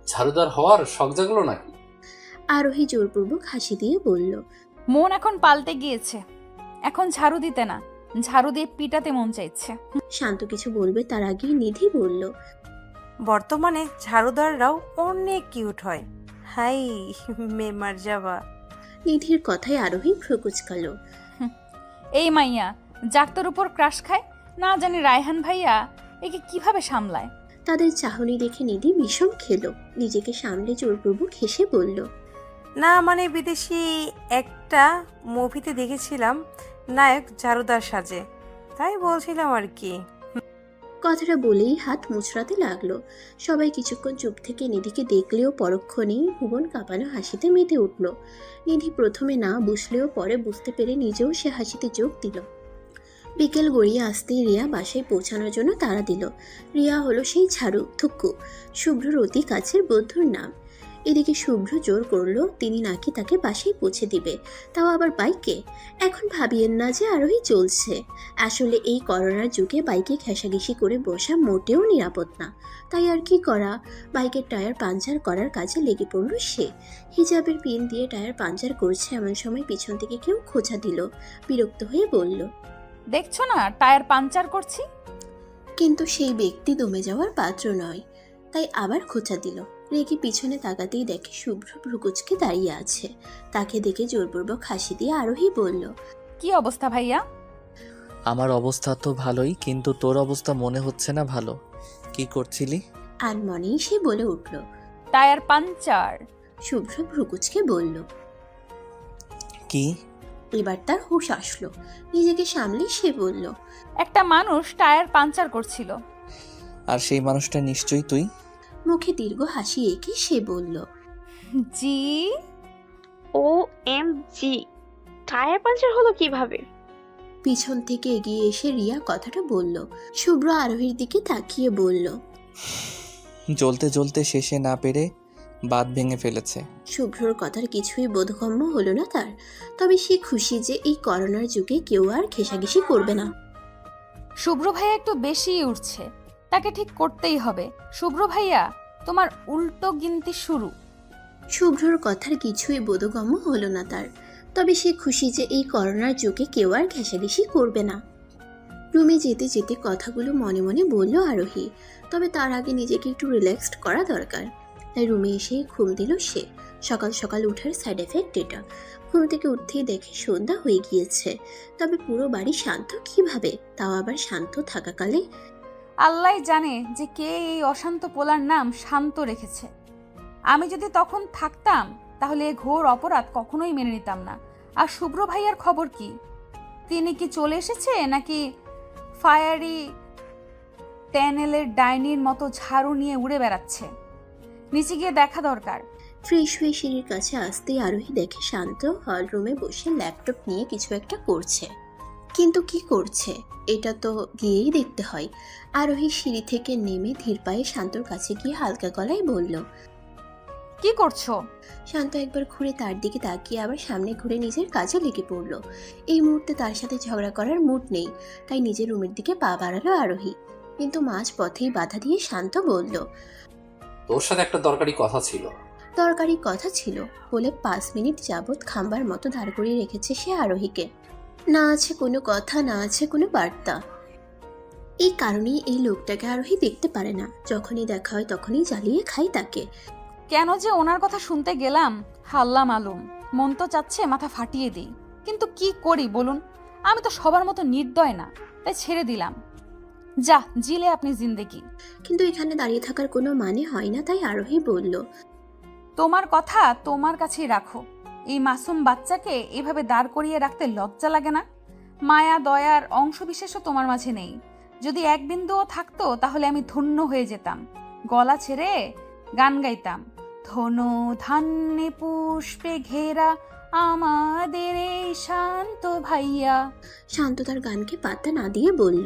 ঝাড়ুদার হওয়ার শখ জাগলো নাকি? আরোহী জোরপূর্বক হাসি দিয়ে বলল, মন এখন পাল্টে গিয়েছে, এখন ঝাড়ু দিতে না, ঝাড়ু দিয়ে পিটাতে মন চাইছে। শান্ত কিছু বলবে তার আগেই নিধি বলল, বর্তমানে ঝাড়ুদাররাও অনেক কিউট হয়। হাই মেমার যাবা। নিধির কথায় আরোহী ভ্রুকুচকালো। এই মাইয়া জাক্তর উপর ক্রাশ খায়, না জানি রায়হান ভাইয়া একে কিভাবে সামলায়। তাদের চাহনি দেখে নিধি বিষম খেলো। নিজেকে সামলে জোরপূর্বক হেসে বলল, না মানে বিদেশি একটা মুভিতে দেখেছিলাম নায়ক ঝাড়ুদার সাজে, তাই বলছিলাম আর কি। কথাটা বলেই হাত মুচড়াতে লাগলো। সবাই কিছুক্ষণ চুপ থেকে নিধিকে দেখলেও পরক্ষণেই ভুবন কাঁপানো হাসিতে মেতে উঠল। নিধি প্রথমে না বুঝলেও পরে বুঝতে পেরে নিজেও সে হাসিতে যোগ দিল। বিকেল গড়িয়ে আসতেই রিয়া বাসায় পৌঁছানোর জন্য তাড়া দিল। রিয়া হলো সেই ঝাড়ু থুক্কু, শুভ্রর অতি কাছের বন্ধুর নাম। এদিকে শুভ্র জোর করলো তিনি নাকি তাকে বাসায় পৌঁছে দিবে, তাও আবার বাইকে। এখন ভাবিয়েন না যে আরোহী চলছে। আসলে এই করোনার যুগে বাইকে ঘেঁষাঘেঁষি করে বসা মোটেও নিরাপদ না। তাই আর কি করা, বাইকের টায়ার পাঞ্চার করার কাজে লেগে পড়ল সে। হিজাবের পিন দিয়ে টায়ার পাঞ্চার করছে এমন সময় পিছন থেকে কেউ খোঁচা দিল। বিরক্ত হয়ে বলল, দেখছো না টায়ার পাঞ্চার করছি। কিন্তু সেই ব্যক্তি দমে যাওয়ার পাত্র নয়, তাই আবার খোঁচা দিল। রেগে পিছনে তাকাতেই দেখে শুভ্র ভ্রুকুচকে দাঁড়িয়ে আছে। তাকে দেখে জোরপূর্বক হাসি দিয়ে আরোহী বলল, কি অবস্থা ভাইয়া? আমার অবস্থা তো ভালোই, কিন্তু তোর অবস্থা মনে হচ্ছে না ভালো। কি করছিলি? আনমনেই সে বলে উঠল, টায়ার পাঞ্চার। শুভ্র ভ্রুকুচকে বলল, কি? এবার তার হুঁশ আসলো। নিজেকে সামলে সে বলল, একটা মানুষ টায়ার পাঞ্চার করছিল। আর সেই মানুষটা নিশ্চয়ই তুই? মুখে দীর্ঘ হাসি এঁকে সে বলল, জি। OMG, টায়ার পাঞ্চার হলো কিভাবে? পিছন থেকে এগিয়ে এসে রিয়া কথাটা বলল। শুভ্র আরোহীর দিকে তাকিয়ে বলল, জ্বলতে জ্বলতে শেষে না পেরে বাঁধ ভেঙে ফেলেছে। শুভ্রর কথার কিছুই বোধগম্য হলো না তার। তবে সে খুশি যে এই করোনার যুগে কেউ আর ঘেঁষাঘেঁষি করবে না। শুভ্র ভাইয়া একটু বেশিই উঠছে, তাকে ঠিক করতেই হবে। শুভ্র ভাইয়া, তোমার উল্টো গিনতি শুরু। শুভ্রর কথার কিছুই বোধগম্য হলো না তার। তবে সে খুশি যে এই করোনার যুগে কেউ আর ঘেঁষাঘেঁষি করবে না। রুমে যেতে যেতে কথাগুলো মনে মনে বলল আরোহী। তবে তার আগে নিজেকে একটু রিল্যাক্সড করা দরকার। তাই রুমে এসে ঘুম দিল সে। সকাল সকাল উঠার সাইড এফেক্ট এটা। ঘুম থেকে উঠতেই দেখে সন্ধ্যা হয়ে গিয়েছে। তবে পুরো বাড়ি শান্ত কিভাবে, তাও আবার শান্ত থাকাকালে? আল্লাহ জানে যে কে এই অশান্ত পোলার নাম শান্ত রেখেছে। আমি যদি তখন থাকতাম তাহলে এ ঘোর অপরাধ কখনোই মেনে নিতাম না। আর শুভ্র ভাইয়ার খবর কি? তিনি কি চলে এসেছে নাকি ফায়ারি ট্যানেলের ডাইনির মতো ঝাড়ু নিয়ে উড়ে বেড়াচ্ছে? নিচে গিয়ে দেখা দরকার। ফ্রেশ হয়ে সিঁড়ির কাছে আসতেই আরোহী দেখে শান্ত হল রুমে বসে ল্যাপটপ নিয়ে কিছু একটা করছে। কিন্তু কি করছে এটা তো গিয়েই দেখতে হয়। আরোহী সিঁড়ি থেকে নেমে ধীর পায়ে শান্তর কাছে গিয়ে হালকা গলায় বলল, কি করছো? শান্ত একবার ঘুরে তার দিকে তাকিয়ে আবার সামনে ঘুরে নিজের কাজে লেগে পড়ল। এই মুহূর্তে তার সাথে ঝগড়া করার মুড নেই, তাই নিজের রুমের দিকে পা বাড়ালো আরোহী। কিন্তু মাঝ পথেই বাধা দিয়ে শান্ত বলল, তোর সাথে একটা দরকারি কথা ছিল। দরকারি কথা ছিল বলে 5 মিনিট যাবৎ খাম্বার মতো দাঁড় করিয়ে রেখেছে সে আরোহীকে। না আছে কোনো কথা, না আছে কোনো বার্তা। এই কারণেই এই লোকটাকে আরোহী দেখতে পারে না। যখনই দেখা হয় তখনই জ্বালিয়ে খাই তাকে। কেন যে ওনার কথা শুনতে গেলাম হাল্লা মালুম। মন তো চাচ্ছে মাথা ফাটিয়ে দিই, কিন্তু কি করি বলুন? আমি তো সবার মতো নির্দয় না, তাই ছেড়ে দিলাম। যা জিলে আপনি জিন্দেগি। কিন্তু এখানে দাঁড়িয়ে থাকার কোনো মানে হয় না, তাই আরোহী বলল, তোমার কথা তোমার কাছেই রাখো। এই মাসুম বাচ্চাকে এভাবে দাঁড় করিয়ে রাখতে লজ্জা লাগে না? মায়া দয়ার অংশ বিশেষও তোমার মাঝে নেই। যদি এক বিন্দুও থাকতো তাহলে আমি ধন্য হয়ে যেতাম, গলা ছেড়ে গান গাইতাম। ধনু ধান্যে পুষ্পে ঘেরা আমাদের এই শান্ত ভাইয়া। শান্ত তার গানকে পাত্তা না দিয়ে বলল,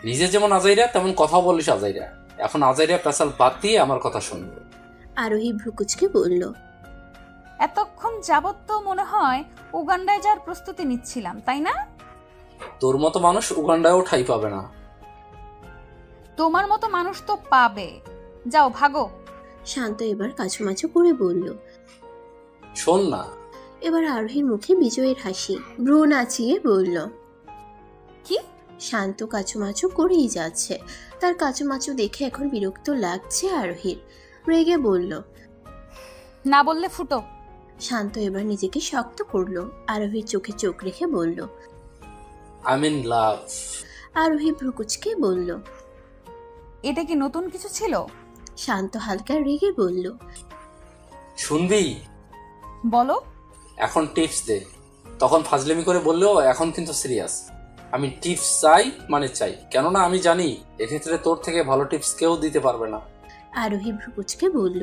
নিজে যেমন আজাইরা তেমন কথাও বলিস আজাইরা। এখন আজাইরা পেশাল বাদ দিয়ে আমার কথা শুনবে। আরোহী ভ্রুকুচকে বলল, এতক্ষণ যাবত তো মনে হয় উগান্ডায় যাওয়ার প্রস্তুতি নিচ্ছিলাম, তাই না? তোর মতো মানুষ উগান্ডায়ও ঠাঁই পাবে না। তোমার মতো মানুষ তো পাবে। যাও ভাগো। শান্ত এবার কাছুমাছু করে বলল। শোন না। এবার আরোহীর মুখে বিজয়ের হাসি। ভ্রু নাচিয়ে বলল, কি? শান্ত কাচুমাচু করেই যাচ্ছে। তার কাচুমাচু দেখে এখন বিরক্ত লাগছে আরোহীর। রেগে বলল, না বললে ফুটো। শান্ত এবার নিজেকে শক্ত করলো। আরোহীর চোখে চোখ রেখে বলল, আই মিন লাভ। আরোহী ভ্রুকুচকে বলল, এটা কি নতুন কিছু ছিল? শান্ত হালকা রেগে বলল, শুনবি? বলো। এখন টিপস দে। তখন ফাজলামি করে বললেও এখন কিন্তু সিরিয়াস। আমি টিপস চাই মানে চাই, কেননা আমি জানি এক্ষেত্রে তোর থেকে ভালো টিপস কেউ দিতে পারবে না। আরোহী ভ্রুকুচকে বলল।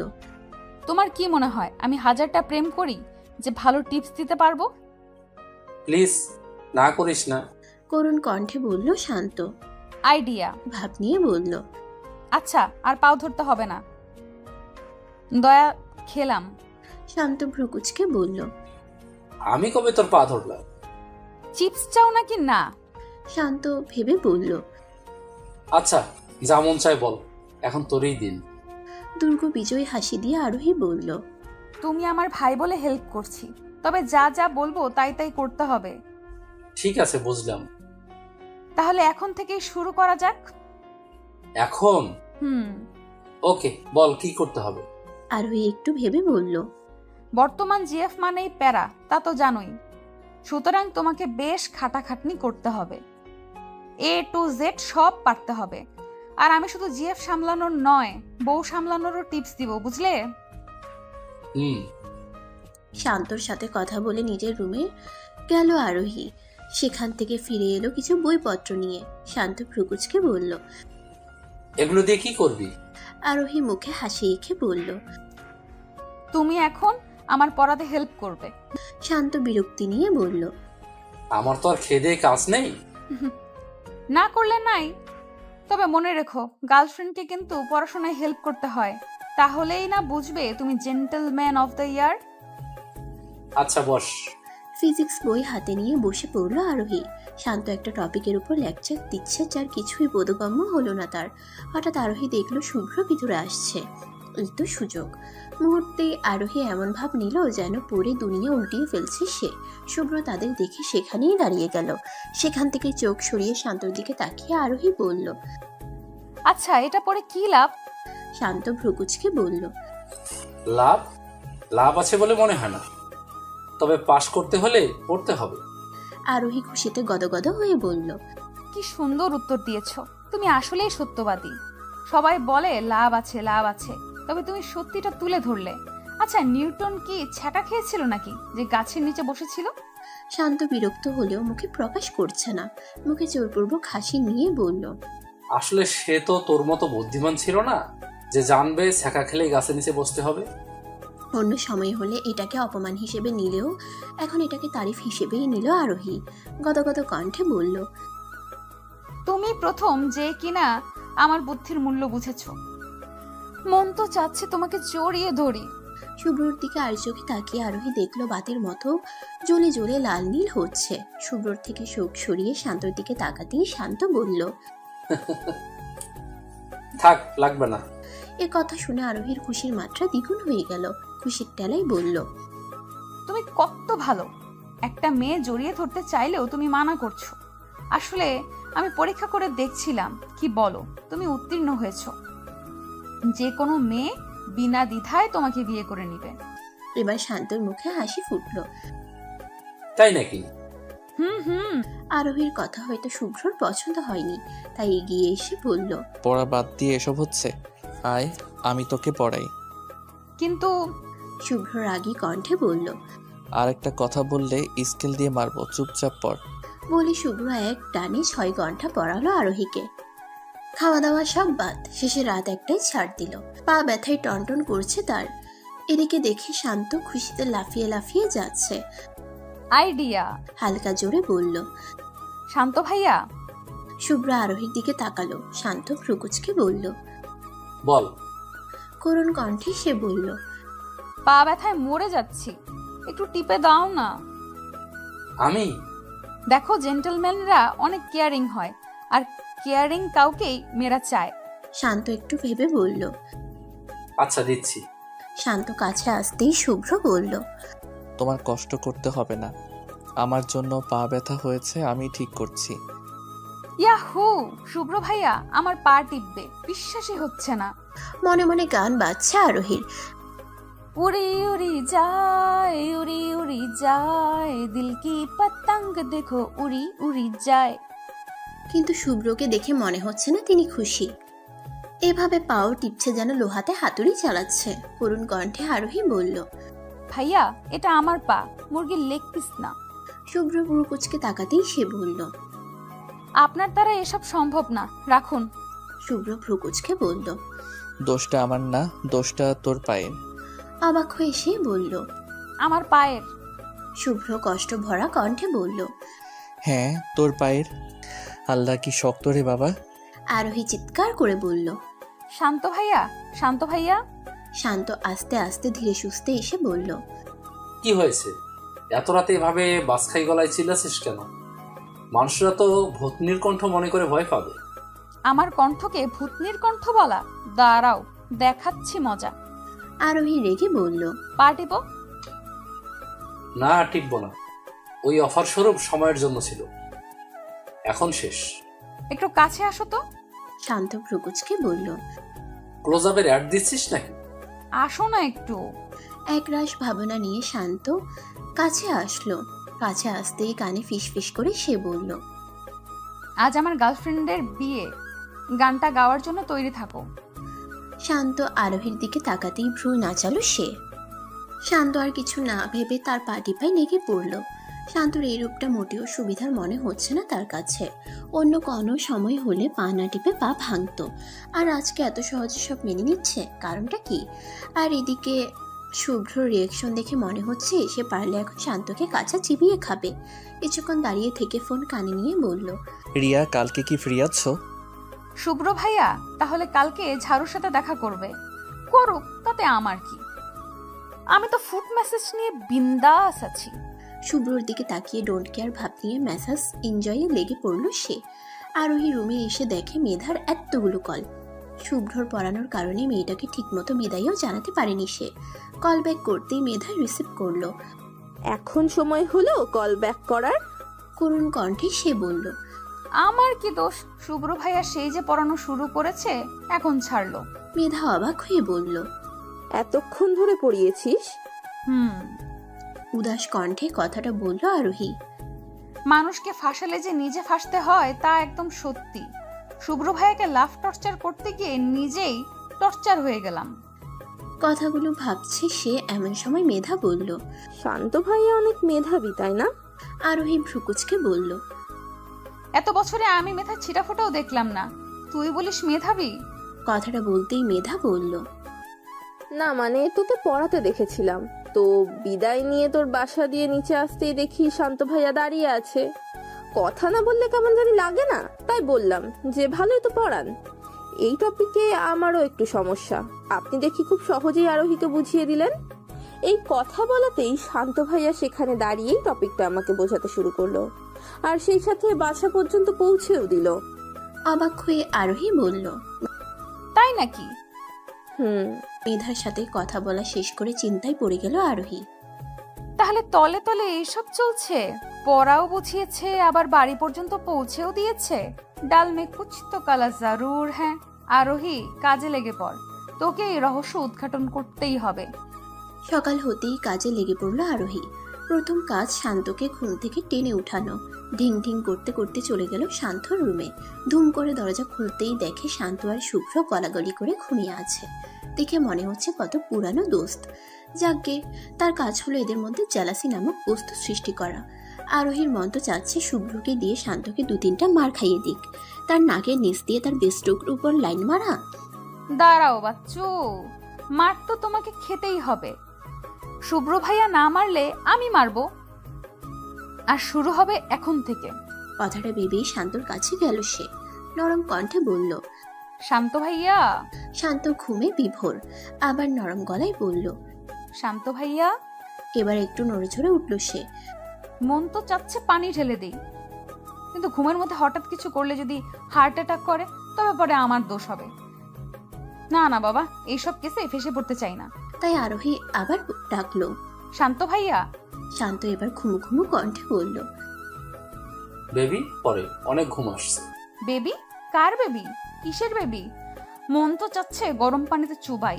তোমার কি মনে হয় আমি 1000টা প্রেম করি যে ভালো টিপস দিতে পারবো? প্লিজ না করিস না। করুণ কণ্ঠে বলল শান্ত। আইডিয়া। ভাব নিয়ে বলল। আচ্ছা, আর পাও ধরতে হবে না, দয়া খেলাম। শান্ত ভ্রুকুচকে বলল। আমি কবে তোর পা ধরলাম? চিপস চাও নাকি না? শান্ত ভেবে বলল। আচ্ছা যা মন চায় বল, এখন তোরই দিন। দুর্গ বিজয় হাসি দিয়ে আরোহী বলল। তুমি আমার ভাই বলে হেল্প করছি, তবে যা যা বলবো তাই তাই করতে হবে। ঠিক আছে বুঝলাম। তাহলে এখন থেকেই শুরু করা যাক। এখন? হুম। ওকে, বল কি করতে হবে? আরোহী একটু ভেবে বলল। বর্তমান জিএফ মানেই প্যারা, তা তো জানোই। সুতরাং তোমাকে বেশ খাটাখাটনি করতে হবে, A to Z সব পারতে হবে। আর আমি শুধু জিএফ সামলানোর নয়, বউ সামলানোরও টিপস দিব, বুঝলে? শান্তর সাথে কথা বলে নিজের রুমে গেল আরোহী। সেখান থেকে ফিরে এলো কিছু বইপত্র নিয়ে। শান্ত ভ্রুকুচকে বলল। এগুলো দিয়ে কি করবি? আরোহী মুখে হাসি এঁকে বলল। তুমি এখন আমার পড়াতে হেল্প করবে। শান্ত বিরক্তি নিয়ে বলল। আমার তো আর খেদে কাজ নেই। না করলে নাই, তবে মনে রেখো গার্লফ্রেন্ডকে কিন্তু পড়াশোনায় হেল্প করতে হয়, তাহলেই না বুঝবে তুমি জেন্টলম্যান অফ দ্য ইয়ার। আচ্ছা বস। ফিজিক্স বই হাতে নিয়ে বসে পড়ল আরোহী। শান্ত একটা টপিকের উপর লেকচার দিচ্ছে, যার কিছুই বোধগম্য হলো না তার। হঠাৎ আরোহী দেখলো শুভ্র ভিতরে আসছে। এই তো সুযোগ। মুহূর্তে আরোহী এমন ভাব নিল যেন পরে দুনিয়া উল্টিয়ে ফেলছে সে। শুভ্র তাদের দেখে সেখানেই দাঁড়িয়ে গেল। সেখান থেকে চোখ সরিয়ে শান্তর দিকে তাকিয়ে আরোহী বলল। আচ্ছা, এটা পরে কি লাভ? শান্ত ভ্রুকুচকে বলল। লাভ? লাভ আছে বলে মনে হয় না, তবে পাশ করতে হলে পড়তে হবে। আরোহী খুশিতে গদগদ হয়ে বলল। কি সুন্দর উত্তর দিয়েছো, তুমি আসলেই সত্যবাদী। সবাই বলে লাভ আছে লাভ আছে, তবে তুমি সত্যিটা তুলে ধরলে। আচ্ছা, নিউটন কি ছ্যাঁকা খেয়েছিল নাকি যে গাছের নিচে বসেছিল? শান্ত বিরক্ত হলেও মুখে প্রকাশ করছে না। মুখে জোরপূর্বক হাসি নিয়ে বলল। আসলে সে তো তোর মতো বুদ্ধিমান ছিল না যে জানবে ছ্যাঁকা খেলেই গাছের নিচে বসতে হবে। অন্য সময় হলে এটাকে অপমান হিসেবে নিলেও এখন এটাকে তারিফ হিসেবেই নিল আরোহী। গদগদ কণ্ঠে বলল। তুমি প্রথম যে কিনা আমার বুদ্ধির মূল্য বুঝেছো। মন তো চাচ্ছে তোমাকে জড়িয়ে ধরি। শুভ্রর দিকে আর চোখে তাকিয়ে আরোহী দেখলো বাতির মতো জ্বলে জ্বলে লাল নীল হচ্ছে। শুভ্রর থেকে চোখ সরিয়ে শান্তর দিকে তাকাতেই শান্ত বলল। থাক, লাগবে না। এ কথা শুনে আরোহীর খুশির মাত্রা দ্বিগুণ হয়ে গেল। খুশির টেলাই বলল। তুমি কত ভালো। একটা মেয়ে জড়িয়ে ধরতে চাইলেও তুমি মানা করছো। আসলে আমি পরীক্ষা করে দেখছিলাম, কি বলো, তুমি উত্তীর্ণ হয়েছো। যে কোনো মেয়ে বিনা দ্বিধায় তোমাকে বিয়ে করে নিবে। এবার শান্তর মুখে হাসি ফুটলো। তাই নাকি? হুম। আরোহীর কথা হয়তো শুভ্রর পছন্দ হয়নি, তাই এগিয়ে এসে বলল। পড়া বাদ দিয়ে এসব হচ্ছে, আয় আমি তোকে পড়াই। কিন্তু শুভ্র রাগী কণ্ঠে বলল। আর একটা কথা বললে স্কেল দিয়ে মারবো, চুপচাপ পড়। বলে শুভ্র এক টানে 6 ঘন্টা পড়ালো আরোহীকে। খাওয়া দাওয়া সব বাদ, শেষে রাত একটাই ছাড় দিল। পা ব্যথায় টনটন করছে তার। এদিকে দেখে শান্ত খুশিতে লাফিয়ে লাফিয়ে যাচ্ছে। আইডিয়া। হালকা জোরে বলল। শান্ত ভাইয়া। শুভ্র আরোহীর দিকে তাকালো। শান্ত ভ্রুকুচকে বলল। বল। করুণ কণ্ঠে সে বলল। পা ব্যথায় মরে যাচ্ছি, একটু টিপে দাও না। আমি? দেখো, জেন্টলম্যানরা অনেক কেয়ারিং হয়, আর কেয়ারিং কাউকেই মেয়েরা চায়। শান্ত একটু ভেবে বলল। আচ্ছা দিচ্ছি। শান্ত কাছে আসতেই শুভ্র বলল। তোমার কষ্ট করতে হবে না, আমার জন্য পা ব্যথা হয়েছে, আমি ঠিক করছি। ইয়াহু, শুভ্র ভাইয়া আমার পা টিপবে, বিশ্বাসই হচ্ছে না। মনে মনে গান বাজছে আরোহীর। উড়ি উড়ি যায়, উড়ি উড়ি যায়, দিল কি পতঙ্গ দেখো উড়ি উড়ি যায়। কিন্তু শুভ্রকে দেখে মনে হচ্ছে না তিনি খুশি। এভাবে পাও টিপছে যেন লোহাতে হাতুড়ি চালাচ্ছে। করুণ কণ্ঠে আরোহী বলল। ভাইয়া, এটা আমার পা, মুরগির লেগ পিস না। শুভ্র ভ্রু কুচকে তাকাতেই সে বলল। আপনার দ্বারা এসব সম্ভব না, রাখুন। শুভ্র ভ্রুকুচকে বলল। দোষটা আমার না, দোষটা তোর পায়ের। অবাক হয়ে সে বলল, আমার পায়ের। শুভ্র কষ্ট ভরা কণ্ঠে বলল। হ্যাঁ, তোর পায়ের। আল্লাহ কি শক্ত রে বাবা। আরোহী চিৎকার করে বলল। শান্ত ভাইয়া, শান্ত ভাইয়া। শান্ত আস্তে আস্তে ধীরে সুস্থে এসে বলল। কি হয়েছে? এত রাতে এভাবে বাসখাই গলায় চিল্লাছিস কেন? মানুষরা তো ভূতনির কণ্ঠ মনে করে ভয় পাবে। আমার কণ্ঠকে ভূতনির কণ্ঠ বলা? দাঁড়াও, দেখাচ্ছি মজা। আরোহী রেগে বলল। পা টিপো। না, টিপব না। ওই অফার স্বরূপ সময়ের জন্য ছিল, এখন শেষ। একটু কাছে আসো তো। শান্ত ভ্রুকুচকে বলল। ক্লোজ আপের অ্যাড দিচ্ছিস নাকি? আসো না একটু। একরাশ ভাবনা নিয়ে শান্ত কাছে আসলো। কাছে আসতেই কানে ফিস ফিস করে সে বলল। আজ আমার গার্লফ্রেন্ডের বিয়ে, গানটা গাওয়ার জন্য তৈরি থাকো। শান্ত আরোহীর দিকে তাকাতেই ভ্রু নাচালো সে। শান্ত আর কিছু না ভেবে তার পা টিপায় লেগে পড়ল। শান্তর এই রূপটা মোটেও সুবিধার মনে হচ্ছে না তার কাছে। অন্য কোনো সময় হলে পা না টিপে পা ভাঙতো, আর আজকে এত সহজে সব মেনে নিচ্ছে, কারণটা কি? আর এদিকে শুভ্র রিয়েকশন দেখে মনে হচ্ছে সে পারলে এখন শান্তকে কাছে চিবিয়ে খাবে। কিছুক্ষণ দাঁড়িয়ে থেকে ফোন কানে নিয়ে বলল। রিয়া, কালকে কি ফ্রি আছো? শুভ্র ভাইয়া তাহলে কালকে ঝাড়ুর সাথে দেখা করবে, করুক, তাতে আমার কি? আমি তো ফুড মেসেজ নিয়ে বিন্দাস আছি। শুভ্রর দিকে তাকিয়ে ডোন্ট কেয়ার ভাব নিয়ে মেসেজ এনজয়ে লেগে পড়ল সে। আরোহী রুমে এসে দেখে মেধার এতগুলো কল। শুভ্রর পড়ানোর কারণে মেয়েটাকে ঠিকমতো বিদায়ও জানাতে পারেনি সে। কল ব্যাক করতেই মেধা রিসিভ করলো। এখন সময় হলো কল ব্যাক করার? করুণ কণ্ঠে সে বলল। আমার কি দোষ? শুভ্র ভাইয়া সেই যে পড়ানো শুরু করেছে, এখন ছাড়লো। মেধা অবাক হয়ে বলল। এতক্ষণ ধরে পড়িয়েছিস? উদাস কণ্ঠে কথাটা বলল আরোহী। মানুষকে ফাঁসালে যে নিজে ফাঁসতে হয় তা একদম সত্যি। শুভ্র ভাইয়াকে লাভ টর্চার করতে গিয়ে নিজেই টর্চার হয়ে গেলাম। কথাগুলো ভাবছে সে, এমন সময় মেধা বলল। শান্ত ভাইয়া অনেক মেধাবী, তাই না? আরোহী ভ্রুকুচকে বলল। এত বছরে আমি মেধা ছিটাফোটাও দেখলাম না, তুই বলিস মেধাবী? কথাটা বলতেই মেধা বলল। না মানে তোকে পড়াতে দেখেছিলাম তো, বিদায় নিয়ে তোর বাসা দিয়ে নিচে আসতেই দেখি শান্ত ভাইয়া দাঁড়িয়ে আছে। কথা না বললে কেমন জানি লাগে না, তাই বললাম যে ভালোই তো পড়ান। এই টপিকে আমারও একটু সমস্যা, আপনি দেখি খুব সহজেই আরোহীকে বুঝিয়ে দিলেন। এই কথা বলাতেই শান্ত ভাইয়া সেখানে দাঁড়িয়েই টপিকটা আমাকে বোঝাতে শুরু করলো, আর সেই সাথে বাসা পর্যন্ত পৌঁছেও দিল। অবাক হয়ে আরোহী বলল। তাই নাকি? মেধার সাথে কথা বলা শেষ করে চিন্তায় পড়ে গেল আরোহী। তাহলে তলে তলে এইসব চলছে, পড়াও বুঝিয়েছে, আবার বাড়ি পর্যন্ত পৌঁছেও দিয়েছে। ডাল মে কুছ তো কালা জারুর হ্যাঁ। আরোহী, কাজে লেগে পড়, তোকে এই রহস্য উদ্ঘাটন করতেই হবে। সকাল হতেই কাজে লেগে পড়ল আরোহী। প্রথম কাজ শান্তকে ঘুম থেকে টেনে উঠানো। ঢিং ঢিং করতে করতে চলে গেল শান্তর রুমে। ধুম করে দরজা খুলতেই দেখে শান্ত আর শুভ্র গলাগলি করে ঘুমিয়ে আছে। দেখে মনে হচ্ছে কত পুরানো দোস্ত। যাকে তার কাজ হলো এদের মধ্যে জেলাসি নামক বস্তু সৃষ্টি করা। আরোহীর মন তো চাচ্ছে শুভ্রকে দিয়ে শান্তকে 2-3টা মার খাইয়ে দিক, তার নাকের নিচ দিয়ে তার বেস্টুকের উপর লাইন মারা। দাঁড়াও বাচ্চু, মার তো তোমাকে খেতেই হবে। শুভ্র ভাইয়া না মারলে আমি মারবো, আর শুরু হবে এখন থেকে। কথাটা ভেবেই শান্তর কাছে গেল সে। নরম কণ্ঠে বলল। শান্ত ভাইয়া। শান্ত ঘুমে বিভোর, আবার নরম গলায় বলল। শান্ত ভাইয়া। এবার একটু নড়েচড়ে উঠল সে। মন তো চাচ্ছে পানি ঢেলে দিই, কিন্তু ঘুমের মধ্যে হঠাৎ কিছু করলে যদি হার্ট অ্যাটাক করে তবে পরে আমার দোষ হবে। না না বাবা, এইসব কেসে ফেসে পড়তে চাই না। তাই আরোহী আবার ডাকলো। শান্ত ভাইয়া। শান্ত এবার ঘুমু ঘুমু কণ্ঠে বলল। বেবি, পরে অনেক ঘুম আসছে। বেবি? কার বেবি? কিসের বেবি? মন তো চাচ্ছে গরম পানিতে চুবাই।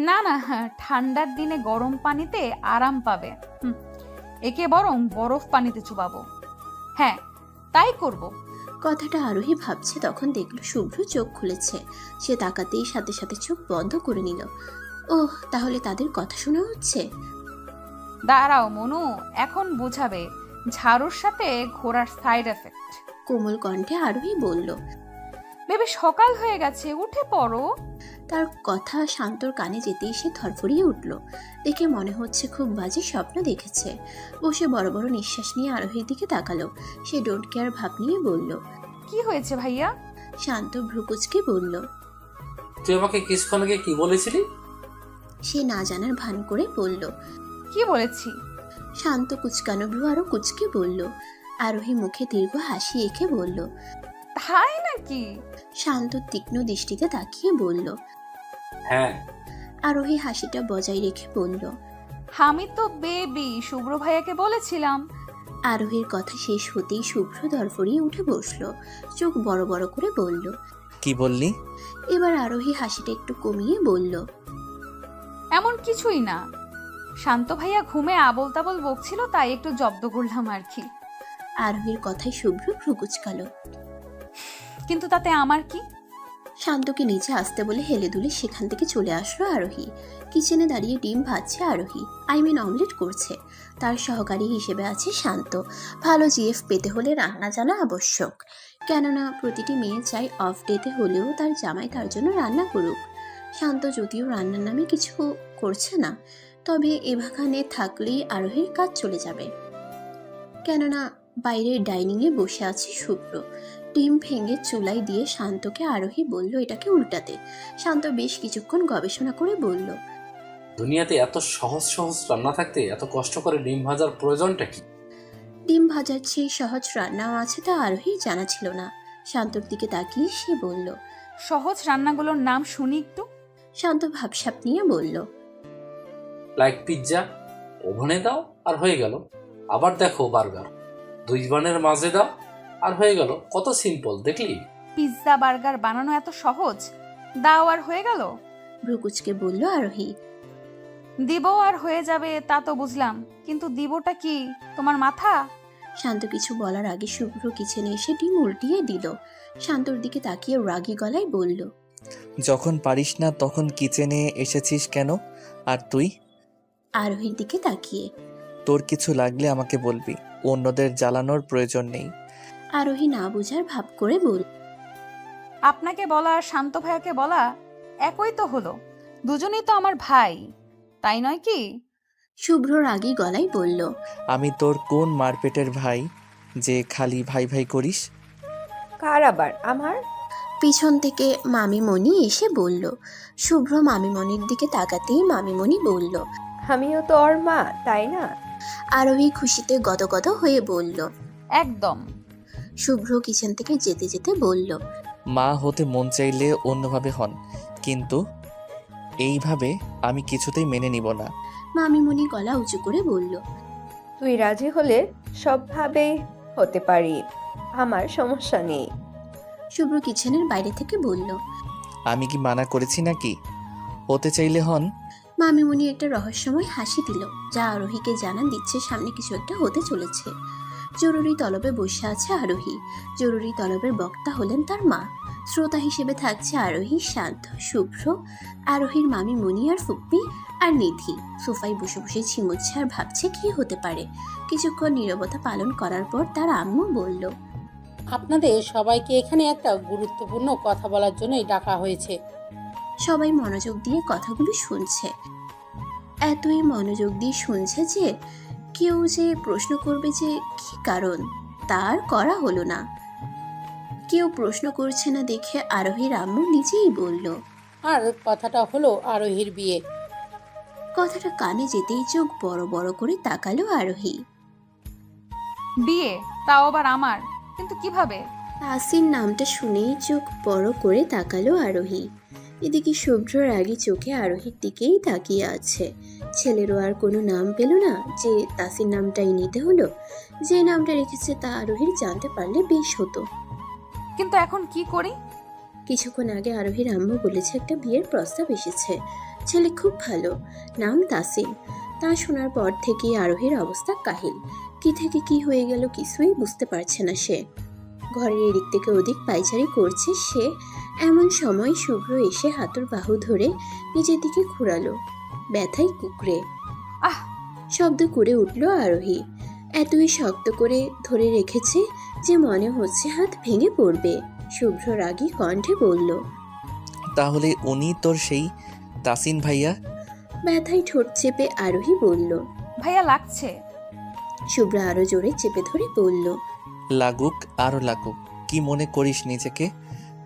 না না, ঠান্ডার দিনে গরম পানিতে আরাম পাবে, একে বরং বরফ পানিতে চুবাবো। হ্যাঁ, তাই করব। কথাটা আরোহী ভাবছে, তখন দেখলো শুভ্র চোখ খুলেছে। সে তাকাতেই সাথে সাথে চোখ বন্ধ করে নিল। ওহ, তাহলে তাদের কথা শোনা হচ্ছে। দাঁড়াও মনু, এখন বুঝাবে ঝাড়ুর সাথে ঘোড়ার সাইড এফেক্ট। কোমল কণ্ঠে আরোহী বলল। বেবি সকাল হয়ে গেছে, উঠে পড়ো। তার কথা শান্তর কানে যেতেই সে ধরফড়িয়ে উঠল। দেখে মনে হচ্ছে খুব বাজে স্বপ্ন দেখেছে। বসে বড় বড় নিঃশ্বাস নিয়ে আরোহীর দিকে তাকালো। সে ডোন্ট কেয়ার ভাব নিয়ে বলল। কি হয়েছে ভাইয়া? শান্ত ভ্রুকুচকে বলল। তুই আমাকে কিছুক্ষণ আগে কি বলেছিলি? সে না জানার ভান করে বলল। কি বলেছি? শান্ত কুচকানো ভ্রু আরো কুচকে বলল। আরোহী মুখে দীর্ঘ হাসি এঁকে বলল। তাই নাকি? শান্ত তীক্ষ্ণ দৃষ্টিতে তাকিয়ে বলল। হ্যাঁ। আরোহী হাসিটা বজায় রেখে বলল। আমি তো বেবি শুভ্র ভাইয়াকে বলেছিলাম। আরোহীর কথা শেষ হতেই শুভ্র ধরফড়িয়ে উঠে বসলো। চোখ বড় বড় করে বলল। কি বললি? এবার আরোহী হাসিটা একটু কমিয়ে বলল। এমন কিছুই না, শান্ত ভাইয়া ঘুমে আবল তাবল বকছিল, তাই একটু জব্দ করলাম আর কি। আরোহীর কথায় শুভ্র ভ্রু কুচকালো। কিন্তু তাতে আমার কি? শান্তকে নিচে আসতে বলে হেলে দুলে সেখান থেকে চলে আসলো আরোহী। কিচেনে দাঁড়িয়ে ডিম ভাজছে আরোহী, অমলেট করছে। তার সহকারী হিসেবে আছে শান্ত। ভালো জিএফ পেতে হলে রান্না জানা আবশ্যক। কেননা প্রতিটি মেয়ে চাই অফ ডেতে হলেও তার জামাই তার জন্য রান্না করুক। শান্ত যদিও রান্নার নামে কিছু করছে না, তবে এভাখানে থাকলেই আরোহীর কাজ চলে যাবে। কেননা বাইরের ডাইনিংয়ে বসে আছে শুভ্র। ডিম ভেঙে চুলাই দিয়ে শান্তকে আরোহী বলল এটাকে উল্টাতে। শান্ত বেশ কিছুক্ষণ গবেষণা করে বলল। দুনিয়াতে এত সহজ সহজ রান্না থাকতে এত কষ্ট করে ডিম ভাজার প্রয়োজনটা কি? ডিম ভাজার চেয়ে সহজ রান্নাও আছে তা আরোহী জানা ছিল না। শান্তর দিকে তাকিয়ে সে বলল। সহজ রান্নাগুলোর নাম শুনি একটু। শান্ত ভাবসাপ নিয়ে বলল। লাইক পিৎজা, ওভেনে দাও আর হয়ে গেল। আবার দেখো বার্গার, 2 বানের মাঝে দাও আর হয়ে গেল। কত সিম্পল দেখলি? পিৎজা বার্গার বানানো এত সহজ? দাও আর হয়ে গেল? ভ্রুকুচকে বলল আরোহী। দিব আর হয়ে যাবে তা তো বুঝলাম, কিন্তু দিবটা কি তোমার মাথা? শান্ত কিছু বলার আগে শুভ্র কিচেনে এসে ডিম উল্টিয়ে দিল। শান্তর দিকে তাকিয়ে রাগী গলায় বলল। যখন পারিস না তখন কিচেনে এসেছিস কেন? আর তুই? আরোহীর দিকে তাকিয়ে। তোর কিছু লাগলে আমাকে বলবি, অন্যদের জ্বালানোর প্রয়োজন নেই। আরোহী না বুঝার ভাব করে বলল। আপনাকে বলা আর শান্ত ভাইয়াকে বলা একই তো হলো, দুজনেই তো আমার ভাই, তাই নয় কি? শুভ্র রাগী গলায় বলল। আমি তোর কোন মারপেটের ভাই যে খালি ভাই ভাই করিস? কার আবার? আমার? পিছন থেকে মামিমণি এসে বলল। শুভ্র মামিমণির দিকে তাকাতেই মামিমণি বলল। আমিও তো ওর মা, তাই না? আরোহী খুশিতে গদগদ হয়ে বলল। একদম। শুভ্র কিচেন থেকে যেতে যেতে বলল। মা হতে মন চাইলে অন্যভাবে হন, কিন্তু এইভাবে আমি কিছুতেই মেনে নিব না। মামিমণি গলা উঁচু করে বলল। তুই রাজি হলে সবভাবে হতে পারি, আমার সমস্যা নেই। শুভ্র কিচেনের বাইরে থেকে বলল। আমি কি মানা করেছি নাকি? হতে চাইলে হন। মামিমণি একটা রহস্যময় হাসি দিল, যা আরোহীকে জানান দিচ্ছে সামনে কিছু একটা হতে চলেছে। জরুরি তলবে বসে আছে আরোহী। জরুরি তলবের বক্তা হলেন তার মা। শ্রোতা হিসেবে থাকছে আরোহী, শান্ত, শুভ্র, আরোহীর মামিমণি আর ফুপ্পি আর নিধি। সোফায় বসে বসে ছিমুচ্ছে আর ভাবছে কি হতে পারে। কিছুক্ষণ নীরবতা পালন করার পর তার আম্মু বলল। আপনাদের সবাইকে এখানে একটা গুরুত্বপূর্ণ কথা বলার জন্যই ডাকা হয়েছে। সবাই মনোযোগ দিয়ে কথাগুলো শুনছে। এতই মনোযোগ দিয়ে শুনছে যে কেউ যে প্রশ্ন করবে যে কি কারণ, তার করা হলো না। কেউ প্রশ্ন করছে না দেখে আরোহীর আম্মু নিজেই বলল। আর কথাটা হলো আরোহীর বিয়ে। কথাটা কানে যেতেই চোখ বড় বড় করে তাকালো আরোহী। বিয়ে? তাও আবার আমার? কিন্তু কিভাবে? তাসির নামটা শুনেই চোখ বড় করে তাকালো আরোহী। এদিকে শুভ্রর আগে চোখে আরোহীর দিকেই তাকিয়ে আছে। ছেলেরও আর কোনো নাম পেল না যে তাসির নামটাই নিতে হলো। যে নামটা রেখেছে তা আরোহীর জানতে পারলে বেশ হতো। কিন্তু এখন কি করি? কিছুক্ষণ আগে আরোহীর আম্মু বলেছে একটা বিয়ের প্রস্তাব এসেছে। ছেলে খুব ভালো, নাম তাসিম। তা শোনার পর থেকেই আরোহীর অবস্থা কাহিল। কি থেকে কি হয়ে গেল কিছুই বুঝতে পারছে না সে। ঘরের এদিক থেকে ওদিক পায়চারি করছে সে। এমন সময় শুভ্র এসে হাতুর বাহু ধরে নিজের দিকে ঘুরালো। ব্যথায় কুকড়ে আহ! শব্দ করে উঠল আরোহী। এতই শক্ত করে ধরে রেখেছে যে মনে হচ্ছে হাত ভেঙে পড়বে। শুভ্র রাগী কণ্ঠে বলল, তাহলে উনি তোর সেই তাসিন ভাইয়া? ব্যথায় ঠোঁট চেপে আরোহী বলল। ভাইয়া লাগছে। শুভ্র আরো জোরে চেপে ধরে বলল, লাগুক আরও লাগুক, কি মনে করিস নিজেকে?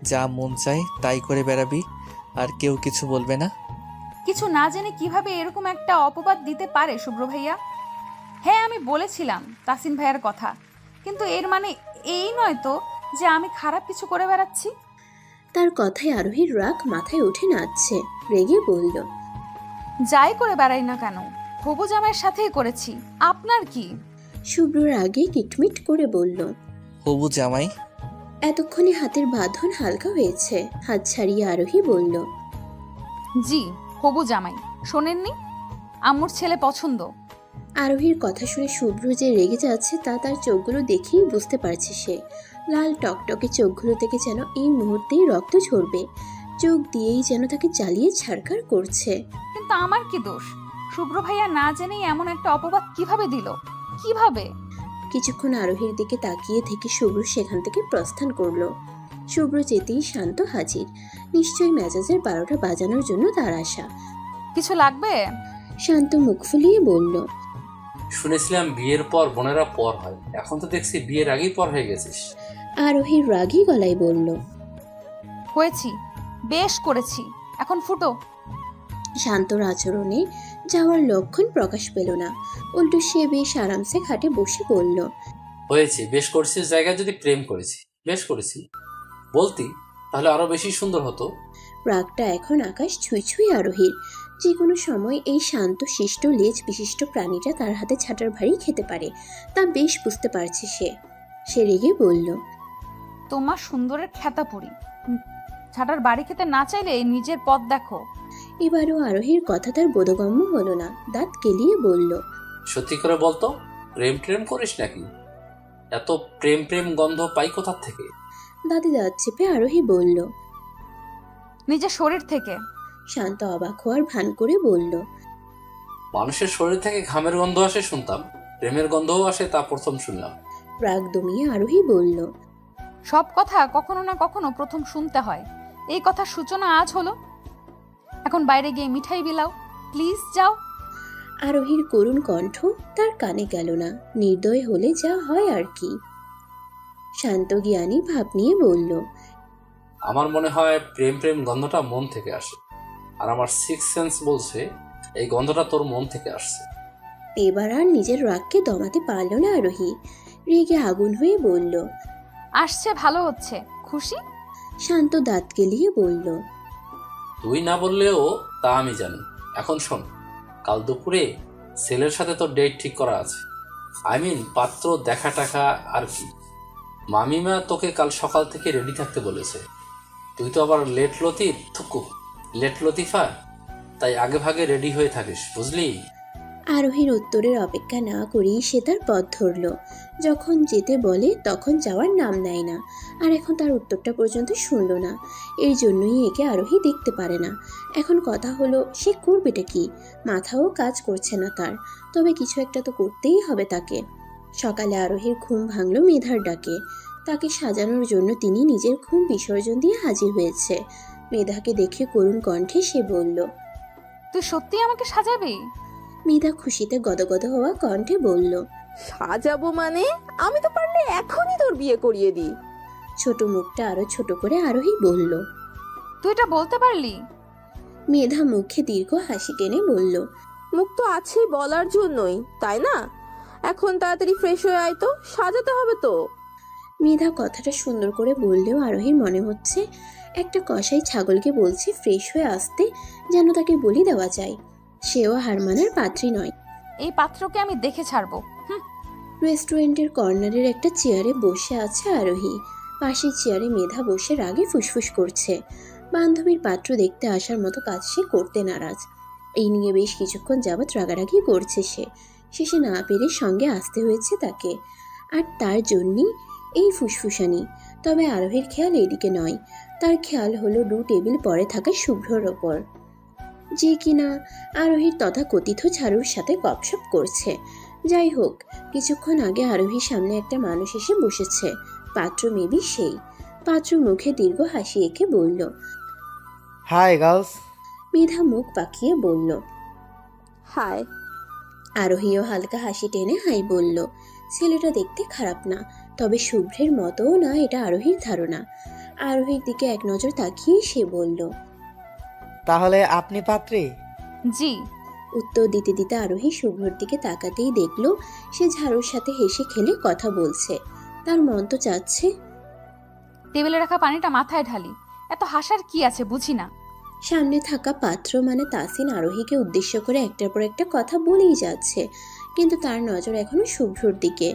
যা মন চায় তাই করে বেড়াবি, আর কেউ কিছু বলবে না? কিছু না জেনে কিভাবে এরকম একটা অপবাদ দিতে পারে শুভ্র ভাইয়া? হ্যাঁ, আমি বলেছিলাম তাসিন ভাইয়ার কথা, কিন্তু এর মানে এই নয় তো যে আমি খারাপ কিছু করে বেড়াচ্ছি। তার কথায় আরোহীর রাগ মাথায় উঠে নাচছে। রেগে বলল, যাই করে বেড়াই না কেন, হবু জামাইয়ের সাথেই করেছি, আপনার কি? শুভ্রর আগে কিটমিট করে বলল। হবু জামাই? এতক্ষণে হাতের বাঁধন হালকা হয়েছে। হাত ছাড়িয়ে আরোহী বলল, জি, হবু জামাই। শোনেননি, আম্মুর ছেলে পছন্দ। আরোহীর কথা শুনে শুভ্র যে রেগে যাচ্ছে তা তার চোখগুলো দেখেই বুঝতে পারছে সে। লাল টকটকে চোখগুলো থেকে যেন এই মুহূর্তেই রক্ত ঝরবে। চোখ দিয়েই যেন তাকে জ্বালিয়ে ছাড়খাড় করছে। কিন্তু আমার কি দোষ? শুভ্র ভাইয়া না জেনেই এমন একটা অপবাদ কিভাবে দিল? কিভাবে? কিছুক্ষণ আরোহীর দিকে তাকিয়ে থেকে শুভ্র সেখান থেকে প্রস্থান করলো। শুভ্র যেতেই শান্ত হাজির। নিশ্চয়ই মেজাজের 12টা বাজানোর জন্য তার আশা। কিছু লাগবে? শান্ত মুখ ফুলিয়ে বলল, শুনেছিলাম বিয়ের পর বোনেরা পর হয়, এখন তো দেখছি বিয়ের আগেই পর হয়ে গেছিস। আরোহীর রাগী গলায় বলল, হয়েছি, বেশ করেছি, এখন ফুটো। শান্তর আচরণে যাওয়ার লক্ষণ প্রকাশ পেল না। উল্টো সে বেশ আরামসে খাটে বসে বলল, হয়েছে, বেশ করেছিস জায়গায় যদি প্রেম করেছি, বেশ করেছি বলতি তাহলে আরো বেশি সুন্দর হতো। রাগটা এখন আকাশ ছুঁই ছুঁই আরোহীর। যে কোনো সময় এই শান্ত শিষ্ট লেজ বিশিষ্ট প্রাণীটা তার হাতে ছাটার ভারী খেতে পারে, তা বেশ বুঝতে পারছে সে। সে রেগে বলল, তোমার সুন্দরের খ্যাতা পড়ি, ছাটার বাড়ি খেতে না চাইলে নিজের পথ দেখো। এবারও আরোহীর কথা তার বোধগম্য হলো না। দাঁত কেলিয়ে বলল, সত্যি করে বলতো, প্রেম প্রেম করিস নাকি? এত প্রেম প্রেম গন্ধ পাই কোথার থেকে? দাঁতে দাঁত চেপে আরোহী বলল, নিজের শরীর থেকে। শান্ত অবাক হওয়ার ভান করে বলল, মানুষের শরীর থেকে ঘামের গন্ধ আসে শুনতাম, প্রেমের গন্ধও আসে তা প্রথম শুনলাম। রাগ দমিয়ে আরোহী বলল, সব কথা কখনো না কখনো প্রথম শুনতে হয়। এই কথার সূচনা আজ হলো। এখন বাইরে গিয়ে মিঠাই বিলাও, প্লিজ যাও। আরোহীর করুণ কণ্ঠ তার কানে গেল না। নির্দয় হলে যা হয় আর কি। শান্ত জ্ঞানী ভাব নিয়ে বলল, আমার মনে হয় প্রেম প্রেম গন্ধটা মন থেকে আসে, আর আমার সিক্স সেন্স বলছে এই গন্ধটা তোর মন থেকে আসছে। এবার আর নিজের রাগকে দমাতে পারল না আরোহী। রেগে আগুন হয়ে বলল, আসছে, ভালো হচ্ছে, খুশি? শান্ত দাঁত কেলিয়ে বলল, তুই না বললেও তা আমি জানি। এখন শোন, কাল দুপুরে ছেলের সাথে তোর ডেট ঠিক করা আছে। পাত্র দেখা টাকা আর কি। মামিমা তোকে কাল সকাল থেকে রেডি থাকতে বলেছে। তুই তো আবার লেট লতিফা, তাই আগে ভাগে রেডি হয়ে থাকিস, বুঝলি? আরোহীর উত্তরের অপেক্ষা না করেই সে তার পথ ধরল। যখন যেতে বলে তখন যাওয়ার নাম নেয় না, আর এখন তার উত্তরটা পর্যন্ত শুনল না। এর জন্যই একে আরোহী দেখতে পারে না। এখন কথা হলো, সে করবেটা কি? মাথাও কাজ করছে না তার। তবে কিছু একটা তো করতেই হবে তাকে। সকালে আরোহীর ঘুম ভাঙল মেধার ডাকে। তাকে সাজানোর জন্য তিনি নিজের ঘুম বিসর্জন দিয়ে হাজির হয়েছে। মেধাকে দেখে করুণ কণ্ঠে সে বলল, তুই সত্যি আমাকে সাজাবি? মেধা খুশিতে গদগদ হওয়া কণ্ঠে বলল, সাজাবো মানে? আমি তো পারলে এখনই তোর বিয়ে করিয়ে দিই। ছোট মুখটা আরো ছোট করে আরোহী বলল, তুই এটা বলতে পারলি? মেধা মুখে দীর্ঘ হাসি টেনে বলল, মুখ তো আছেই বলার জন্যই, তাই না? এখন তাড়াতাড়ি ফ্রেশ হয়ে আয় তো, সাজাতে হবে তো। মেধা কথাটা সুন্দর করে বললেও আরোহীর মনে হচ্ছে একটা কসাই ছাগলকে বলছে ফ্রেশ হয়ে আসতে, যেন তাকে বলি দেওয়া যায়। সেও হার মানার পাত্রী নয়। এই পাত্রকে আমি দেখে ছাড়বো। রেস্টুরেন্টের কর্নারের একটা চেয়ারে বসে আছে আরোহী। পাশের চেয়ারে মেধা বসে রাগে ফুসফুস করছে। বান্ধবীর পাত্র দেখতে আসার মতো কাজ সে করতে নারাজ। এই নিয়ে বেশ কিছুক্ষণ যাবৎ রাগারাগি করছে সে। শেষে না পেরে সঙ্গে আসতে হয়েছে তাকে, আর তার জন্যই এই ফুসফুসানি। তবে আরোহীর খেয়াল এদিকে নয়। তার খেয়াল হলো 2 টেবিল পরে থাকা শুভ্রর ওপর, যে কিনা আরোহীর তথাকথিত ঝাড়ুর সাথে গপসপ করছে। যাই হোক, কিছুক্ষণ আগে আরোহীর সামনে একটা মানুষ এসে বসেছে। পাত্র মেবি সেই। পাত্র মুখে দীর্ঘ হাসি এঁকে বলল। High girls. মেধা মুখ পাকিয়ে বলল। হাই। আরোহীও হালকা হাসি টেনে হাই বলল। ছেলেটা দেখতে খারাপ না, তবে শুভ্রের মতও না, এটা আরোহীর ধারণা। আরোহীর দিকে এক নজর তাকিয়ে সে বলল, তাহলে আপনি পাত্রী? জি। উত্তর দিতে দিতে আরোহী শুভ্রর দিকে তাকাতেই দেখলো সে ঝাড়ুর সাথে হেসে খেলে কথা বলছে। তার মন তো চাচ্ছে টেবিলে রাখা পানিটা মাথায় ঢালি। এত হাসার কি আছে বুঝি না। সামনে থাকা পাত্র মানে তাসিন আরোহীকে উদ্দেশ্য করে একটার পর একটা কথা বলেই যাচ্ছে, কিন্তু তার নজর এখনো শুভ্রর দিকে।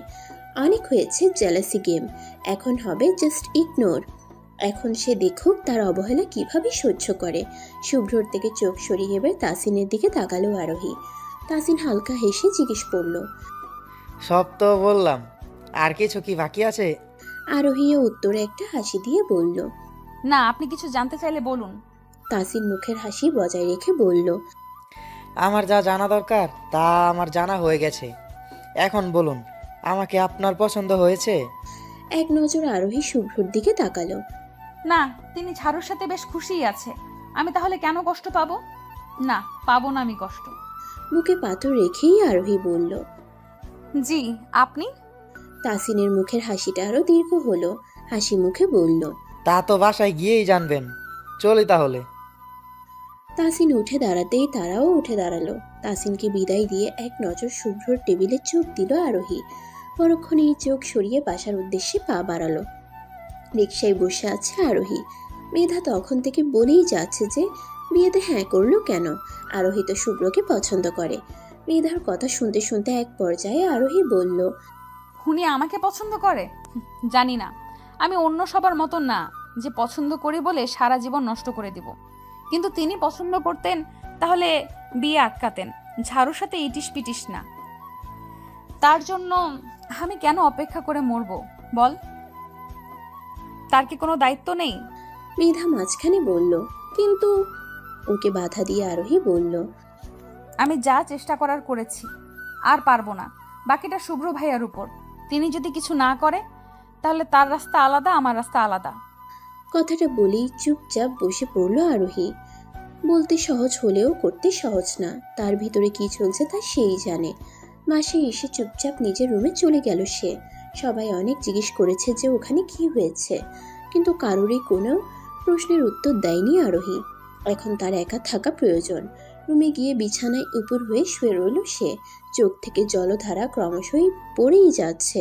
অনেক হয়েছে জেলাসি গেম, এখন হবে জাস্ট ইগনোর। এখন সে দেখুক তার অবহেলা কিভাবে সহ্য করে। শুভ্রর থেকে চোখ সরিয়ে এবার তাসিনের দিকে তাকালো আরোহী। তাসিন হালকা হেসে জিজ্ঞেস করল, সব তো বললাম, আর কিছু কি বাকি আছে? আরোহীও উত্তরে একটা হাসি দিয়ে বলল, না, আপনি কিছু জানতে চাইলে বলুন। তাসিন মুখের হাসি বজায় রেখে বলল, আমার যা জানা দরকার তা আমার জানা হয়ে গেছে। এখন বলুন, আমাকে আপনার পছন্দ হয়েছে? এক নজর আরোহী শুভ্রর দিকে তাকালো। না, তিনি ঝাড়ুর সাথে বেশ খুশিই আছে। আমি তাহলে কেন কষ্ট পাবো? না, পাবো না আমি কষ্ট। মুখে পাথর রেখেই আরোহী বলল, জি। আপনি? তাসিনের মুখের হাসিটা আরো দীর্ঘ হলো। হাসি মুখে বলল, তা তো বাসায় গিয়েই জানবেন। চলি তাহলে। তাসিন উঠে দাঁড়াতেই তারাও উঠে দাঁড়ালো। তাসিনকে বিদায় দিয়ে এক নজর শুভ্রর টেবিলে চোখ দিল আরোহী। পরক্ষণেই চোখ সরিয়ে বাসার উদ্দেশ্যে পা বাড়ালো। রিকশায় বসে আছে আরোহী। মেধা তখন থেকে বলেই যাচ্ছে যে বিয়েতে হ্যাঁ করলো কেন, আরোহী তো শুভ্রকে পছন্দ করে। মেধার কথা শুনতে শুনতে এক পর্যায়ে আরোহী বলল, উনি আমাকে পছন্দ করে? জানি না। আমি অন্য সবার মতন না যে পছন্দ করি বলে সারা জীবন নষ্ট করে দিব। কিন্তু তিনি পছন্দ করতেন তাহলে বিয়ে আটকাতেন, ঝাড়ুর সাথে ইটিস পিটিস না। তার জন্য আমি কেন অপেক্ষা করে মরবো বল? তার কি কোনো দায়িত্ব নেই? মেধা মাঝখানে বলল, কিন্তু ওকে বাধা দিয়ে আরোহী বলল, আমি যা চেষ্টা করার করেছি, আর পারবো না। বাকিটা শুভ্র ভাইয়ার উপর। তিনি যদি কিছু না করে তাহলে তার রাস্তা আলাদা, আমার রাস্তা আলাদা। কথাটা বলেই চুপচাপ বসে পড়লো আরোহী। বলতে সহজ হলেও করতে সহজ না। তার ভিতরে কি চলছে তা সেই জানে। মাসে এসে চুপচাপ নিজের রুমে চলে গেল সে। সবাই অনেক জিজ্ঞেস করেছে যে ওখানে কি হয়েছে, কিন্তু কারোরই কোনো প্রশ্নের উত্তর দেয়নি আরোহী। এখন তার একা থাকা প্রয়োজন। রুমে গিয়ে বিছানায় উপর হয়ে শুয়ে রইল সে। চোখ থেকে জলধারা ক্রমশই পড়েই যাচ্ছে।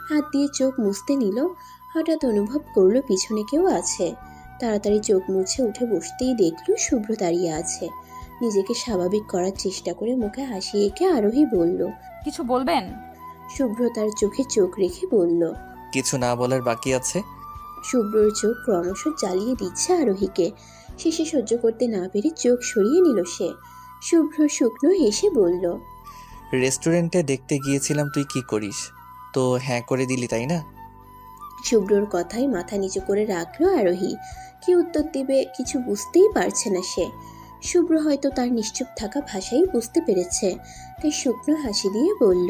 হাত দিয়ে চোখ মুছতে নিল, হঠাৎ অনুভব করলো পিছনে কেউ আছে। তাড়াতাড়ি চোখ মুছে উঠে বসতেই দেখল শুভ্র দাঁড়িয়ে আছে। নিজেকে স্বাভাবিক করার চেষ্টা করে মুখে হাসি এঁকে আরোহী বলল, কিছু বলবেন? শুভ্র তার চোখে চোখ রেখে বলল, কিছু না বলার বাকি আছে। শুভ্রর চোখ ক্রমশ জ্বালিয়ে দিচ্ছে আরোহীকে। শেষে সহ্য করতে না পেরে চোখ সরিয়ে নিল সে। শুভ্র শুকনো হেসে বলল, রেস্টুরেন্টে দেখতে গিয়েছিলাম তুই কি করিস, তো হ্যাঁ করে দিলি তাই না? শুভ্রর কথায় মাথা নিচু করে রাখলো আরোহী। কি উত্তর দিবে কিছু বুঝতেই পারছে না সে। শুভ্র হয়তো তার নিশ্চুপ থাকা ভাষাই বুঝতে পেরেছে, তাই শুকনো হাসি দিয়ে বলল,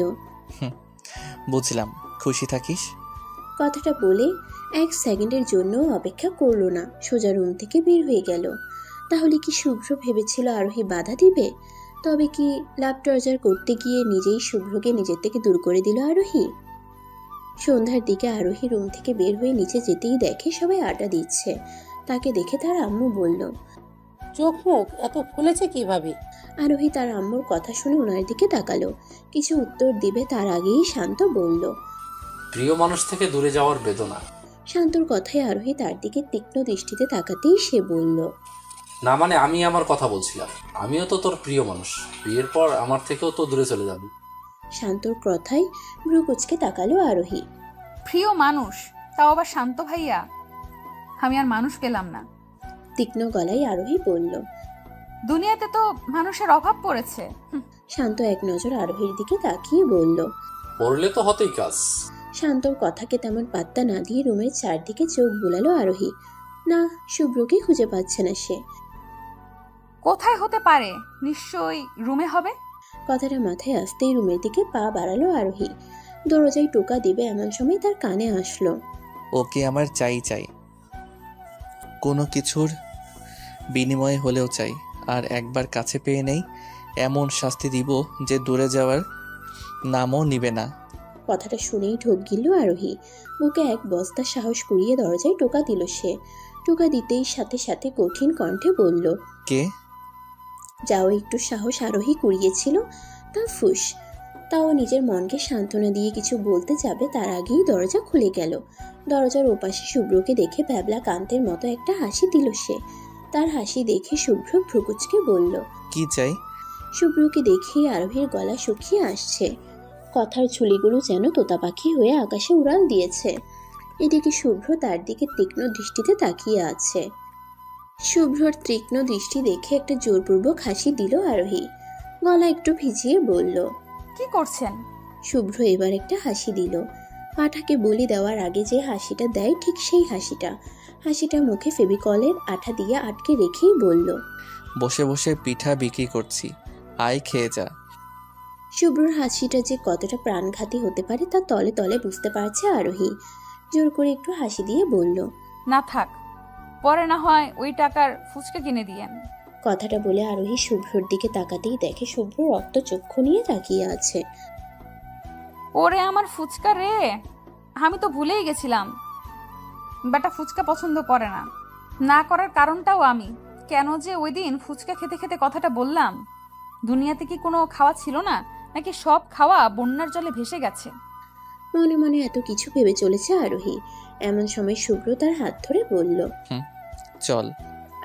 বুঝলাম, খুশি থাকিস। কথাটা বলে এক সেকেন্ডের জন্য অপেক্ষা করলো না, সোজা রুম থেকে বের হয়ে গেল। তাহলে কি শুভ্র ভেবেছিল আরোহী বাধা দিবে? তবে কি লাভ টর্চার করতে গিয়ে নিজেই শুভ্রকে নিজের থেকে দূর করে দিল আরোহী? সন্ধ্যার দিকে আরোহী রুম থেকে বের হয়ে নিচে যেতেই দেখে সবাই আড্ডা দিচ্ছে। তাকে দেখে তার আম্মু বলল, চোখ মুখ এত ফুলেছে কিভাবে? আরোহী তার আম্মুর কথা শুনে ওনার দিকে তাকালো। কিছু উত্তর দিবে তার আগেই শান্ত বলল, প্রিয় মানুষ থেকে দূরে যাওয়ার বেদনা। শান্তর কথায় আরোহী তার দিকে তীক্ষ্ণ দৃষ্টিতে তাকাতেই সে বলল, না মানে আমি আমার কথা বলছিলাম, আমিও তো তোর প্রিয় মানুষ, বিয়ের পর আমার থেকেও তো দূরে চলে যাবি। শান্তর কথায় ভ্রু কুচকে তাকালো আরোহী। প্রিয় মানুষ, তাও আবার শান্ত ভাইয়া? আমি আর মানুষ পেলাম না। তীক্ষ্ণ গলায় আরোহী বলল, দুনিয়াতে তো মানুষের অভাব পড়েছে। শান্ত এক নজর আরোহীর দিকে তাকিয়ে বলল, পড়লে তো হতেই কাজ। শান্তর কথাকে তেমন পাত্তা না দিয়ে রুমের চারদিকে চোখ বুলালো আরোহী। না, শুভ্রকে খুঁজে পাচ্ছে না সে। কোথায় হতে পারে? নিশ্চয়ই রুমে হবে। কথাটা মাথায় আসতেই রুমের দিকে পা বাড়ালো আরোহী। দরজায় টোকা দিবে এমন সময় তার কানে আসলো, ওকে আমার চাই, কোনো কিছুর বিনিময়ে হলেও চাই। আর একবার কাছে পেয়ে নেই এমন শাস্তি দিব যে দূরে যাওয়ার নামও নিবে না। কথাটা শুনেই ঢোক গিলল আরোহী। বুকে এক বস্তা সাহস কুড়িয়ে দরজায় টোকা দিল সে। টোকা দিতেই সাথে সাথে কঠিন কণ্ঠে বলল, কে? যাও একটু সাহস আরোহী কুড়িয়েছিল তা ফুস। তাও নিজের মনকে সান্ত্বনা দিয়ে কিছু বলতে যাবে তার আগেই দরজা খুলে গেল। দরজার ওপাশে শুভ্রকে দেখে ব্যাবলা কান্তের মতো একটা হাসি দিল সে। তার হাসি দেখে শুভ্র ভ্রুকুচকে বলল, কি চাই? শুভ্রকে দেখেই আরোহীর গলা শুকিয়ে আসছে। কথার ঝুলিগুলো যেন তোতা পাখি হয়ে আকাশে উড়াল দিয়েছে। এদিকে শুভ্র তার দিকে তীক্ষ্ণ দৃষ্টিতে তাকিয়ে আছে। শুভ্রর তীক্ষ্ণ দৃষ্টি দেখে একটা জোরপূর্বক হাসি দিল আরোহী। গলা একটু ভিজিয়ে বলল, কি করছেন? শুভ্র এবার একটা হাসি দিল। পাঠাকে বলি দেওয়ার আগে যে হাসিটা দেয় ঠিক সেই হাসিটা। হাসিটা মুখে ফেভিকলের আঠা দিয়ে আটকে রেখেই বলল, বসে বসে পিঠা বিক্রি করছি, আয় খেয়ে যা। শুভ্রর হাসিটা যে কতটা প্রাণঘাতী হতে পারে তা তলে তলে বুঝতে পারছে আরোহী। জোর করে একটু হাসি দিয়ে বলল, না থাক, পরে না হয় ওই টাকার ফুচকা কিনে দিয়েন। কথাটা বলে আরোহী শুভ্রর দিকে তাকাতেই দেখে শুভ্র রক্ত চক্ষু নিয়ে তাকিয়ে আছে। ওরে আমার ফুচকা রে, আমি তো ভুলেই গেছিলাম বেটা ফুচকা পছন্দ করে না। না করার কারণটাও আমি। কেন যে ওই দিন ফুচকা খেতে খেতে কথাটা বললাম? দুনিয়াতে কি কোনো খাওয়া ছিল না, নাকি সব খাওয়া বন্যার জলে ভেসে গেছে? মনে মনে এত কিছু ভেবে চলেছে আরোহী। এমন সময় শুভ্র তার হাত ধরে বলল, চল।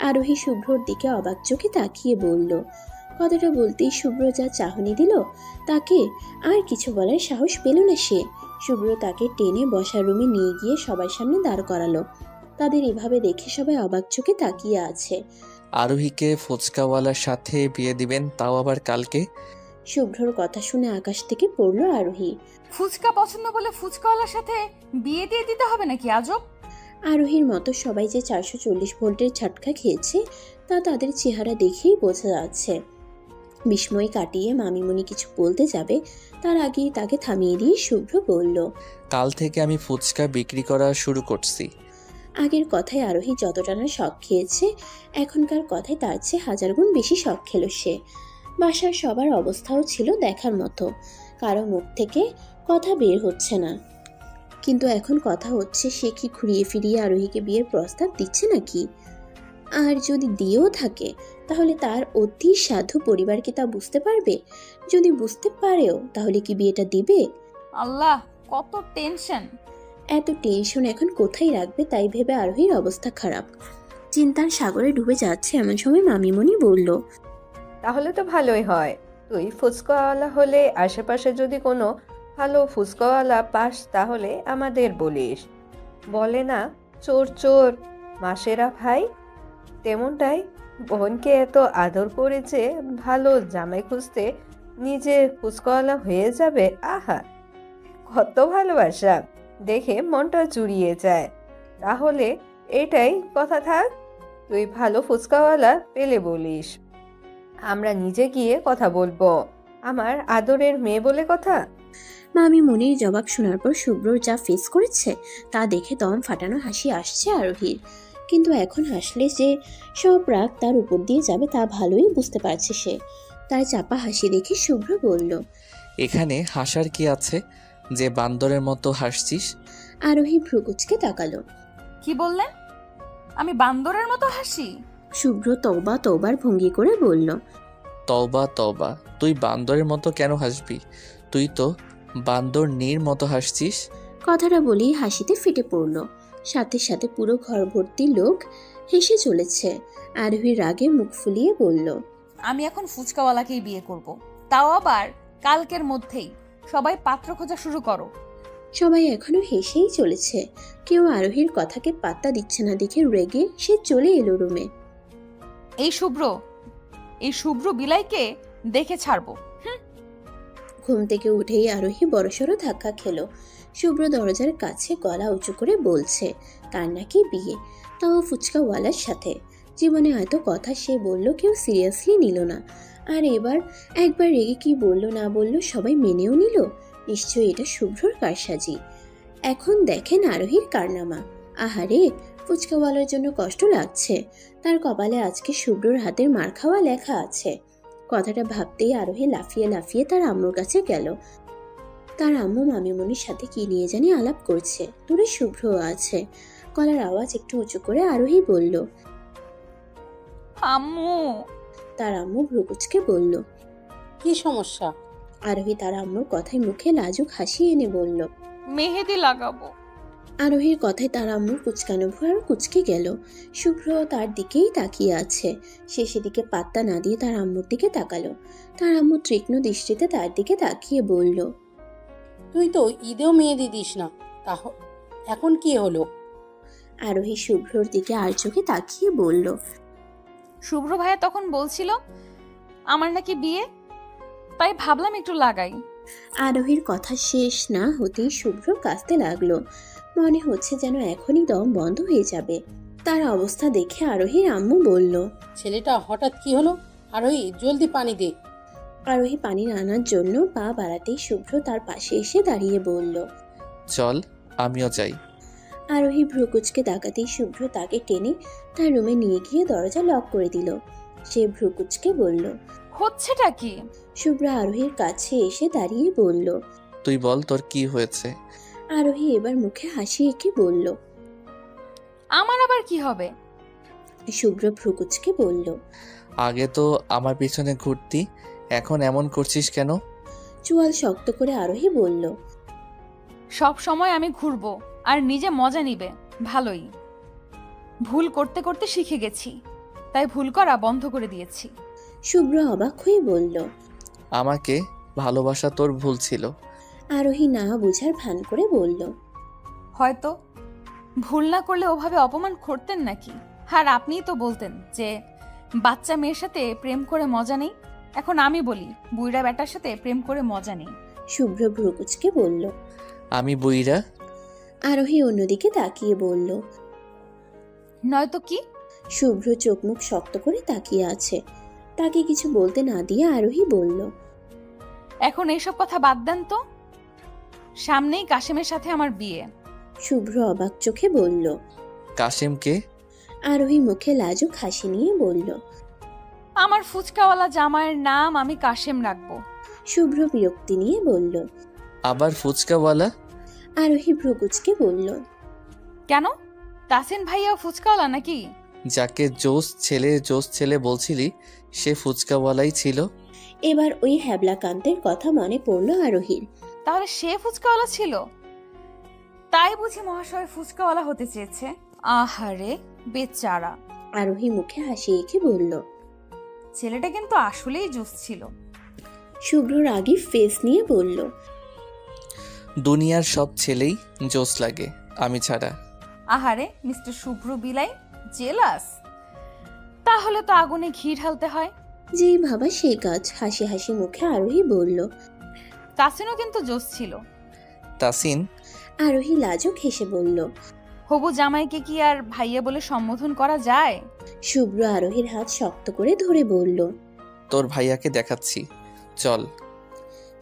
আরোহী শুভ্রর দিকে অবাক চোখে তাকিয়ে বলল। কথাটা বলতেই শুভ্র যা চাহনি দিল তাকে আর কিছু বলার সাহস পেল না সে। শুভ্র তাকে টেনে বসার রুমে নিয়ে গিয়ে সবার সামনে দাঁড় করালো। তাদের এভাবে দেখে সবাই অবাক চোখে তাকিয়ে আছে। আরোহীকে ফুচকাওয়ালার সাথে বিয়ে দিবেন, তাও আবার কালকে? শুভ্রর কথা শুনে আকাশ থেকে পড়ল আরোহী। ফুচকা পছন্দ বলে ফুচকাওয়ালার সাথে বিয়ে দিয়ে দিতে হবে নাকি আজব? আরোহীর মতো সবাই যে 440 ভোল্টের ঝাটকা খেয়েছে তা তাদের চেহারা দেখেই বোঝা যাচ্ছে। বিস্ময় কাটিয়ে মামিমণি কিছু বলতে যাবে তার আগেই তাকে থামিয়ে দিয়ে শুভ্র বলল, কাল থেকে আমি ফুচকা বিক্রি করা শুরু করছি। আগের কথায় আরোহী যতটা না শখ খেয়েছে এখনকার কথায় তার চেয়ে 1000 গুণ বেশি শখ খেল সে। বাসার সবার অবস্থাও ছিল দেখার মতো। কারো মুখ থেকে কথা বের হচ্ছে না, কিন্তু এখন কথা হচ্ছে সে কি ঘুরিয়ে ফিরিয়ে আরোহীকে বিয়ের প্রস্তাব দিচ্ছে নাকি? আর যদি দিয়েও থাকে তাহলে তার অতি সাধু পরিবার কি তা বুঝতে পারবে? যদি বুঝতে পারেও তাহলে কি বিয়েটা দিবে? আল্লাহ, কত টেনশন! এত টেনশন এখন কোথায় রাখবে তাই ভেবে আরোহীর অবস্থা খারাপ। চিন্তার সাগরে ডুবে যাচ্ছে এমন সময় মামিমণি বলল, তাহলে তো ভালোই হয়। তুই ফুচকাওয়ালা হলে আশেপাশে যদি কোনো ভালো ফুচকাওয়ালা পাস তাহলে আমাদের বলিস। বলে না, চোর চোর মাসেরা ভাই, তেমনটাই বোনকে এত আদর করেছে, ভালো জামাই খুঁজতে নিজে ফুচকাওয়ালা হয়ে যাবে। আহা, কত ভালোবাসা, দেখে মনটা জুড়িয়ে যায়। তাহলে এটাই কথা থাক, তুই ভালো ফুচকাওয়ালা পেলে বলিস, আমরা নিজে গিয়ে কথা বলবো। আমার আদরের মেয়ে বলে কথা। মামিমণির জবাব শোনার পর শুভ্রর যা ফেস করেছে তা দেখে দম ফাটানো হাসি আসছে আরোহীর। কিন্তু এখন হাসলে যে সব রাগ তার উপর দিয়ে যাবে তা ভালোই বুঝতে পারছে সে। তার চাপা হাসি দেখে শুভ্র বলল, এখানে হাসার কি আছে যে বান্দরের মতো হাসছিস? আরোহী ভ্রুকুচকে তাকালো। কি বললেন? আমি বান্দরের মতো হাসি? শুভ্র তওবা তওবার ভঙ্গি করে বলল, তওবা তওবা, তুই বান্দরের মতো কেন হাসবি? তুই তো বান্দর নীর মতো হাসছিস। কথাটা বলেই হাসিতে ফেটে পড়ল। সাথে সাথে পুরো ঘর ভর্তি লোক হেসে চলেছে। আরোহী রাগে মুখ ফুলিয়ে বলল, আমি এখন ফুচকাওয়ালাকেই বিয়ে করব, তাও আবার কালকের মধ্যেই। সবাই পাত্র খোঁজা শুরু করো। সবাই এখনো হেসেই চলেছে। কেউ আরোহীর কথাকে পাত্তা দিচ্ছে না দেখে রেগে সে চলে এলো রুমে। এই শুভ্র বিলাইকে দেখে ছাড়বো। ঘুম থেকে উঠেই আরোহী বড়সড় ধাক্কা খেলো। শুভ্র দরজার কাছে গলা উঁচু করে বলছে তার নাকি বিয়ে, তাও ফুচকাওয়ালার সাথে। জীবনে এত কথা সে বলল কেউ সিরিয়াসলি নিল না। আর এবার একবার রেগে কি বলল না বলল সবাই মেনেও নিল। নিশ্চয়ই এটা শুভ্রর কারসাজি। এখন দেখেন আরোহীর কারনামা। আহারে, ফুচকাওয়ালার জন্য কষ্ট লাগছে। তার কপালে আজকে শুভ্রর হাতের মার খাওয়া লেখা আছে। কথাটা ভাবতেই আরোহী লাফিয়ে লাফিয়ে তার আম্মুর কাছে গেল। তার আম্মু মামিমণির সাথে কি নিয়ে জানি আলাপ করছে। দূরে শুভ্রও আছে। গলার আওয়াজ একটু উঁচু করে আরোহী বলল, আম্মু। তার আম্মু ভ্রুকুচকে বলল, কি সমস্যা? আরোহী তার আম্মুর কথায় মুখে লাজুক হাসি এনে বলল, মেহেদি লাগাবো। আরোহীর কথায় তার আম্মুর কুচকানো ভুঁ আরো কুচকে গেল। শুভ্র তার দিকেই তাকিয়ে আছে। সে সেদিকে পাত্তা না দিয়ে তার আম্মুর দিকে তাকালো। তার আম্মু তীক্ষ্ণ দৃষ্টিতে তার দিকে তাকিয়ে বলল, তুই তো ঈদেও মেহেদি দিস না, এখন কি হলো? আরোহী শুভ্রর দিকে আর চোখে তাকিয়ে বলল, শুভ্র ভাইয়া তখন বলছিল আমার নাকি বিয়ে, তাই ভাবলাম একটু লাগাই। আরোহীর কথা শেষ না হতেই শুভ্র কাঁদতে লাগলো। মনে হচ্ছে যেন এখনই দম বন্ধ হয়ে যাবে। তার অবস্থা দেখে আরোহীর আম্মু বলল, ছেলেটা হঠাৎ কি হলো? আরোহী, জলদি পানি দে। আরোহী পানি আনার জন্য পা বাড়াতেই শুভ্র তার পাশে এসে দাঁড়িয়ে বলল, চল, আমিও যাই। আরোহী ভ্রুকুচকে তাকাতেই শুভ্র তাকে টেনে তার রুমে নিয়ে গিয়ে দরজা লক করে দিল। সে ভ্রুকুচকে বলল, হচ্ছেটা কি? শুভ্র আরোহীর কাছে এসে দাঁড়িয়ে বলল, তুই বল তোর কি হয়েছে। আরোহী এবার মুখে হাসি এঁকে বলল, আমার আবার কি হবে? শুভ্র ভ্রুকুচকে বলল, আগে তো আমার পিছনে ঘুরতি, এখন এমন করছিস কেন? চুয়াল শক্ত করে আরোহী বলল, সব সময় আমি ঘুরবো আর নিজে মজা নিবে, ভালোই। ভুল করতে করতে শিখে গেছি, তাই ভুল করা বন্ধ করে দিয়েছি। শুভ্র অবাক হয়ে বলল, আমাকে ভালোবাসা তোর ভুল ছিল। আরোহী না বুঝার ভান করে বলল, হয়তো ভুল না করলে ওভাবে অপমান করতেন নাকি? আর আপনিই তো বলতেন যে বাচ্চা মেয়ের সাথে প্রেম করে মজা নেই। এখন আমি বলি বুইড়া বেটার সাথে প্রেম করে মজা নেই। শুভ্র ভ্রুকুচকে বলল, আমি বুইরা? আরোহী অন্যদিকে তাকিয়ে বলল, নয়তো কি? শুভ্র চোখ মুখ শক্ত করে তাকিয়ে আছে। তাকে কিছু বলতে না দিয়ে আরোহী বলল, এখন এইসব কথা বাদ দেন তো, সামনেই কাশেমের সাথে আমার বিয়ে। শুভ্র অবাক চোখে বলল, কাশেমকে? আরোহী মুখে লাজুক হাসি নিয়ে বলল, আমার ফুচকাওয়ালা জামাইয়ের নাম আমি কাশেম রাখবো। শুভ্র বিরক্তি নিয়ে বলল, আবার ফুচকাওয়ালা? আরোহী ভ্রুকুচকে বলল, কেন? তাসিন ভাইয়া ফুচকাওয়ালা নাকি? যাকে জোস ছেলে বলছিলি সে ফুচকাওয়ালাই ছিল। এবার ওই হ্যাবলাকান্তের কথা মনে পড়ল আরোহীর। তাহলে সে ফুচকাওয়ালা ছিল? তাই বুঝি মহাশয় ফুচকাওয়ালা হতে চেয়েছে? আহারে বেচারা। আরোহী মুখে হাসি এঁকে বলল, ছেলেটা কিন্তু আসলেই জোস ছিল। শুভ্র রাগী ফেস নিয়ে বলল, দুনিয়ার সব ছেলেই জোস লাগে, আমি ছাড়া। আহারে মিস্টার শুভ্র বিলাই জেলাস? তাহলে তো আগুনে ঘি ঢালতে হয়। যেই ভাবা সেই কাজ। হাসি হাসি মুখে আরোহী বলল, তাসিনও কিন্তু জোস ছিল। তাসিন? আরোহী লাজুক হেসে বলল, হবু জামাইকে কি আর ভাইয়া বলে সম্বোধন করা যায়? শুভ্র আরোহীর হাত শক্ত করে ধরে বলল, তোর ভাইয়াকে দেখাচ্ছি, চল।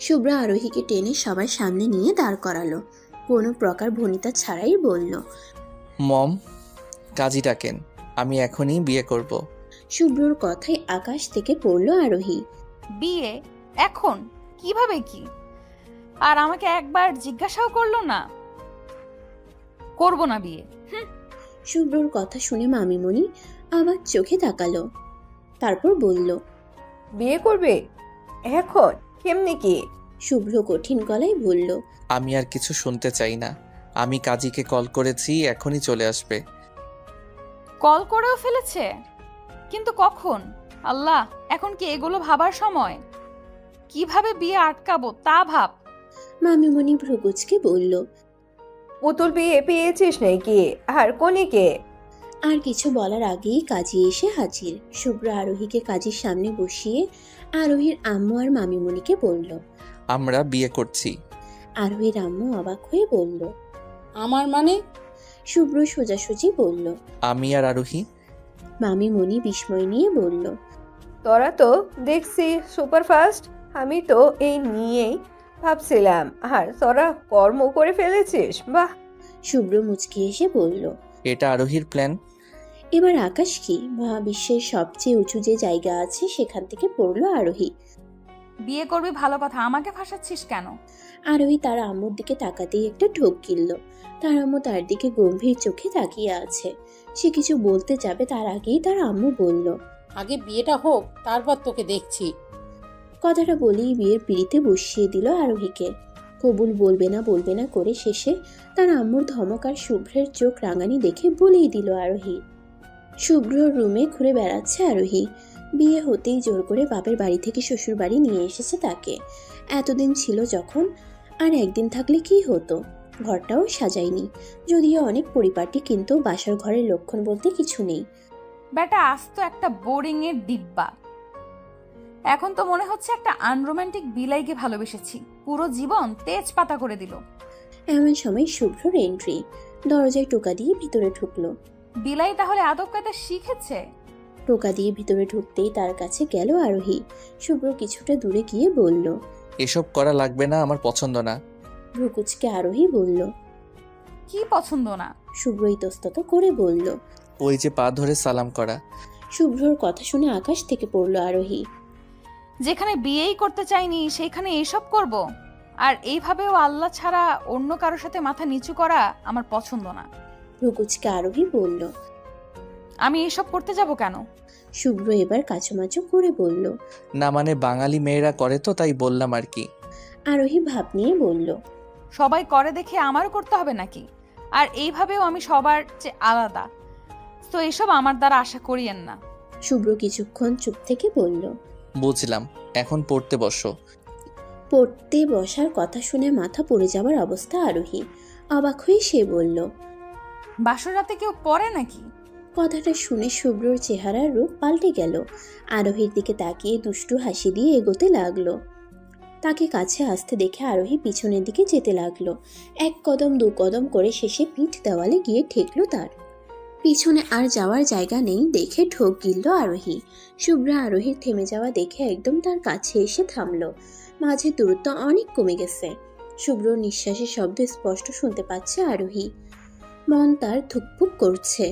শুভ্র আরোহীকে টেনে সবার সামনে নিয়ে দাঁড় করালো। কোনো প্রকার ভনিতা ছাড়াই বলল, মম, কাজী ডাকেন, আমি এখনই বিয়ে করব। শুভ্রর কথায় আকাশ থেকে পড়ল আরোহী। বিয়ে এখন? কিভাবে কি? আর আমাকে একবার জিজ্ঞাসাও করলো না? করব না বিয়ে। শুভ্রর কথা শুনে মামিমণি আবার চোখে তাকালো। তারপর বলল, বিয়ে করবে এখন? কেমনি কি? শুভ্র কঠিন গলায় বলল, আমি আর কিছু শুনতে চাই না। আমি কাজীকে কল করেছি, এখনই চলে আসবে। কল করেও ফেলেছে? কিন্তু কখন? আল্লাহ, এখন কি এগুলো ভাবার সময়? কিভাবে বিয়ে আটকাবো তা ভাব। মামিমণি ভ্রুকুচকে বলল, পুতুল বিয়ে পেয়েছিস নাকি? আর কনেকে? আর কিছু বলার আগেই কাজী এসে হাজির। শুভ্র আরোহীকে কাজীর সামনে বসিয়ে আরোহীর আম্মু আর মামিমণিকে বলল, আমরা বিয়ে করছি। আরোহীর আম্মু অবাক হয়ে বলল, আমার মানে? শুভ্র সোজাসুজি বলল, আমি আর আরোহী। মামিমণি বিস্ময় নিয়ে বলল, তোরা তো দেখছি সুপারফাস্ট, আমি তো এই নিয়েই ভাবছিলাম, আর তোরা কর্ম করে ফেলেছিস, বাহ। শুভ্র মুচকি এসে বলল। এটা আরোহীর প্ল্যান। এবার আকাশ কি মহাবিশ্বের সবচেয়ে উঁচু যে জায়গা আছে সেখান থেকে পড়ল আরোহী। বিয়ে করবি ভালো কথা, আমাকে ফাঁসাচ্ছিস কেন? আরোহী তার আম্মুর দিকে তাকাতেই একটা ঢোক গিলল। তার আম্মু তার দিকে গম্ভীর চোখে তাকিয়ে আছে। সে কিছু বলতে যাবে তার আগেই তার আম্মু বলল, আগে বিয়েটা হোক, তারপর তোকে দেখছি। কথাটা বলেই বিয়ের পিড়িতে বসিয়ে দিল আরোহীকে। কবুল বলবে না করে শেষে তার আম্মুর ধমক আর শুভ্রের চোখ রাঙানি দেখে বলেই দিল আরোহী। শুভ্রর রুমে ঘুরে বেড়াচ্ছে আরোহী। বিয়ে হতেই জোর করে বাপের বাড়ি থেকে শ্বশুর বাড়ি নিয়ে এসেছে তাকে। এতদিন ছিল যখন, আর একদিন থাকলে কি হতো। ঘরটাও সাজায়নি, যদিও অনেক পরিপাটি, কিন্তু বাসার ঘরের লক্ষণ বলতে কিছু নেই। বেটা আস্ত একটা বোরিং এর ডিব্বা। এখন তো মনে হচ্ছে একটা আনরোমান্টিক বিলাইকে ভালোবেসেছি, পুরো জীবন তেজপাতা করে দিল। এমন সময় শুভ্রর এন্ট্রি। দরজায় টোকা দিয়ে ভিতরে ঢুকলো। বিলাই তাহলে আদব কায়দা শিখেছে। টোকা দিয়ে ভিতরে ঢুকতেই তার কাছে গেল আরোহী। শুভ্র কিছুটা দূরে গিয়ে বলল, এসব করা লাগবে না, আমার পছন্দ না। ভ্রুকুচকে আরোহী বলল, কি পছন্দ না? শুভ্র ইতস্তত করে বলল। ওই যে পা ধরে সালাম করা। শুভ্রর কথা শুনে আকাশ থেকে পড়ল আরোহী। যেখানে বিয়েই করতে চাইনি সেখানে এসব করব? আর এইভাবেও আল্লাহ ছাড়া অন্য কারোর সাথে মাথা নিচু করা আমার পছন্দ না। ভ্রুকুচকে আরোহী বলল, আমি এসব করতে যাব কেন? শুভ্র এবার কাচুমাচু করে বলল, না মানে বাঙালি মেয়েরা করে তো, তাই বললাম আর কি। আরোহী ভাব নিয়ে বলল, সবাই করে দেখে আমারও করতে হবে নাকি? আর এইভাবেও আমি সবার চেয়ে আলাদা, তো এসব আমার দ্বারা আশা করিয়েন না। শুভ্র কিছুক্ষণ চুপ থেকে বলল, বুঝলাম, এখন পড়তে বসো। পড়তে বসার কথা শুনে মাথা পড়ে যাবার অবস্থা আরোহী। অবাক হয়ে সে বলল, বাসর রাতে কেউ পড়ে নাকি? কথাটা শুনে শুভ্রর চেহারার রূপ পাল্টে গেল। আরোহীর দিকে তাকিয়ে দুষ্টু হাসি দিয়ে এগোতে লাগলো। তাকে কাছে আসতে দেখে আরোহী পিছনের দিকে যেতে লাগলো। এক কদম দু কদম করে শেষে পিঠ দেওয়ালে গিয়ে ঠেকলো তার। পিছনে আর যাওয়ার জায়গা নেই দেখে ঠোক গিলল আরোহী। শুভ্রা আরোহীর থেমে যাওয়া দেখে একদম তার কাছে এসে থামলো। মাঝে দূরত্ব অনেক কমে গেছে। শুভ্র নিঃশ্বাসের শব্দ স্পষ্ট শুনতে পাচ্ছে আরোহী। মন তার ধুকপুক করছে,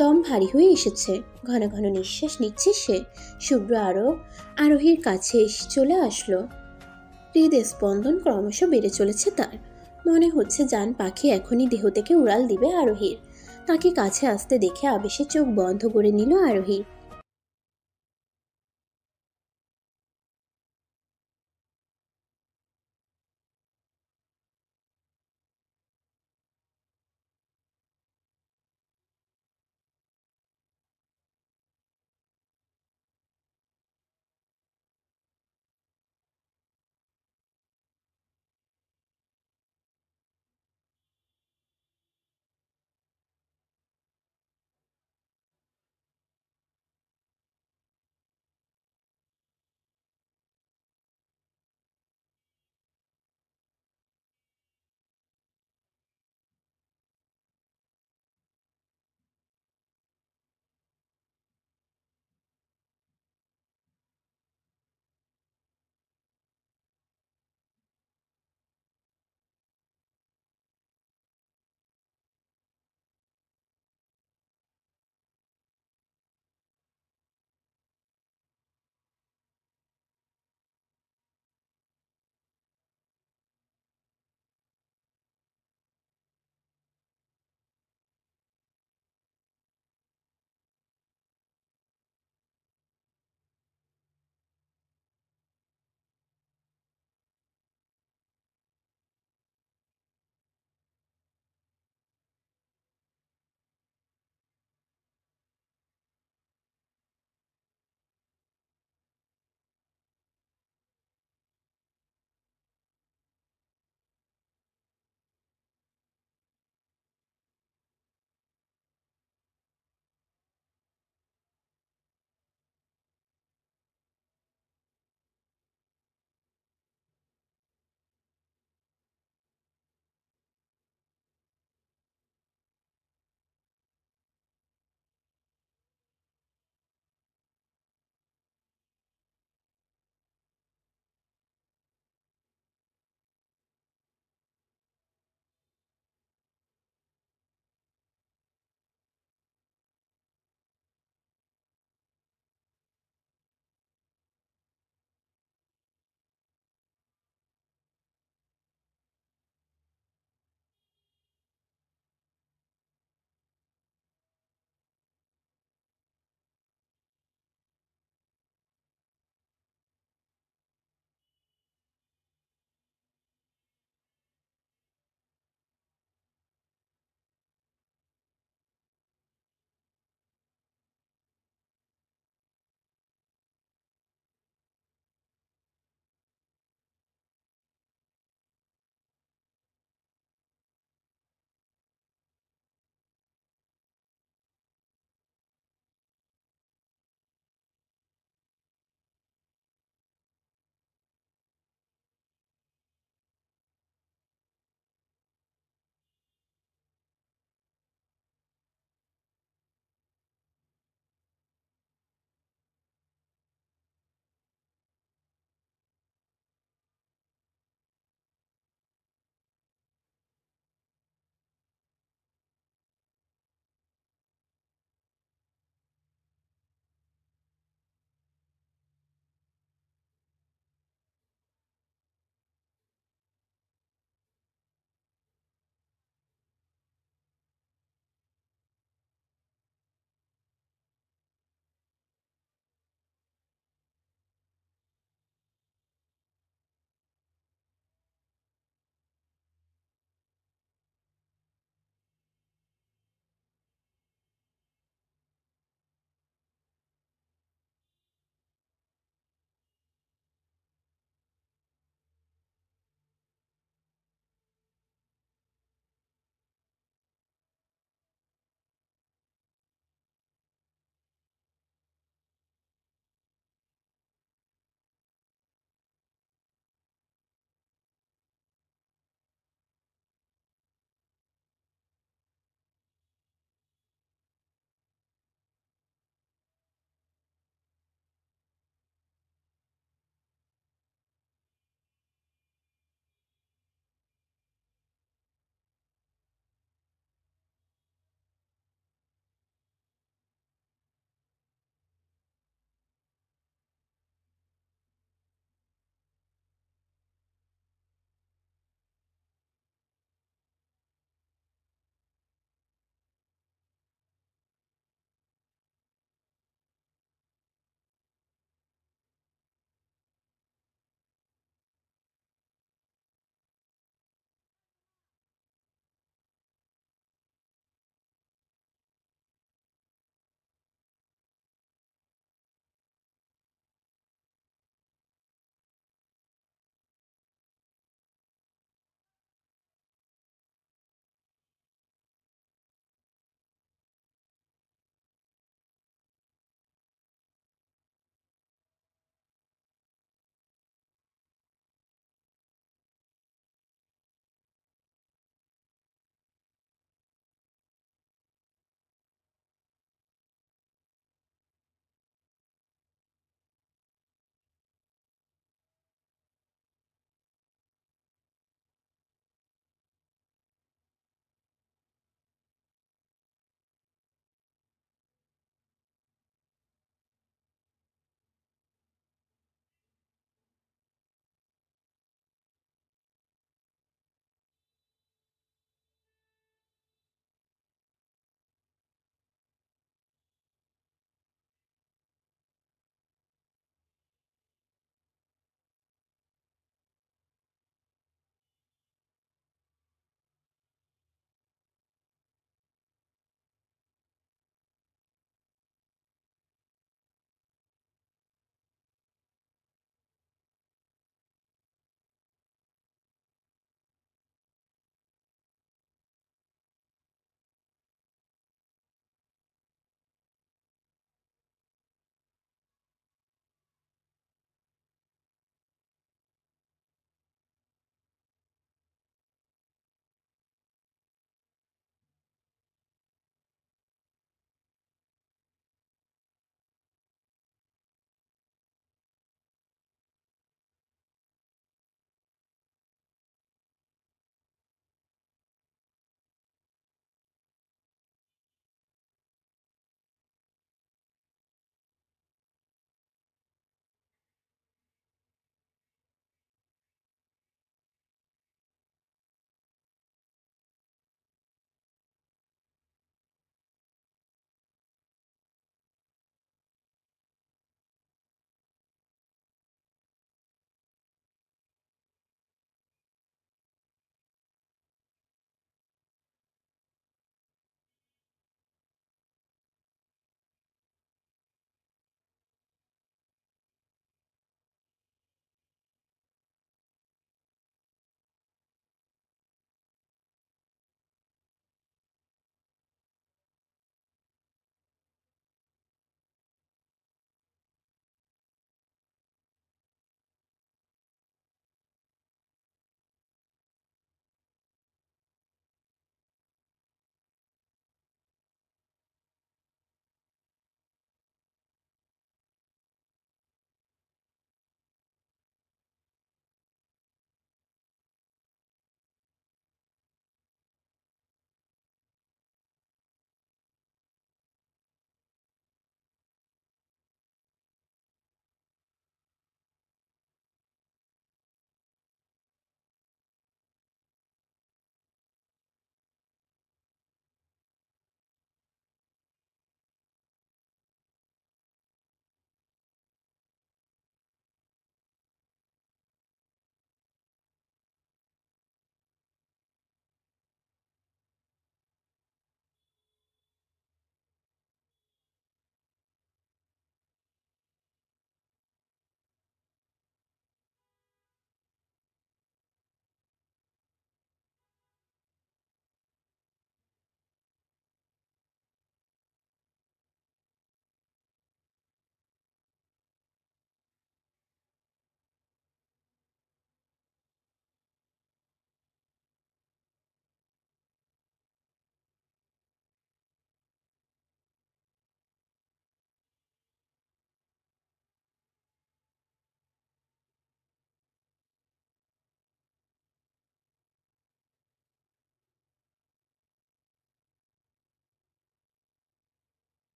দম ভারী হয়ে এসেছে। ঘন ঘন নিঃশ্বাস নিচ্ছে সে। শুভ্র আরোহীর কাছে চলে আসলো। হৃদস্পন্দন ক্রমশ বেড়ে চলেছে তার। মনে হচ্ছে জান পাখি এখনই দেহ থেকে উড়াল দিবে আরোহীর। তাকে কাছে আসতে দেখে আবেশে চোখ বন্ধ করে নিল আরোহী।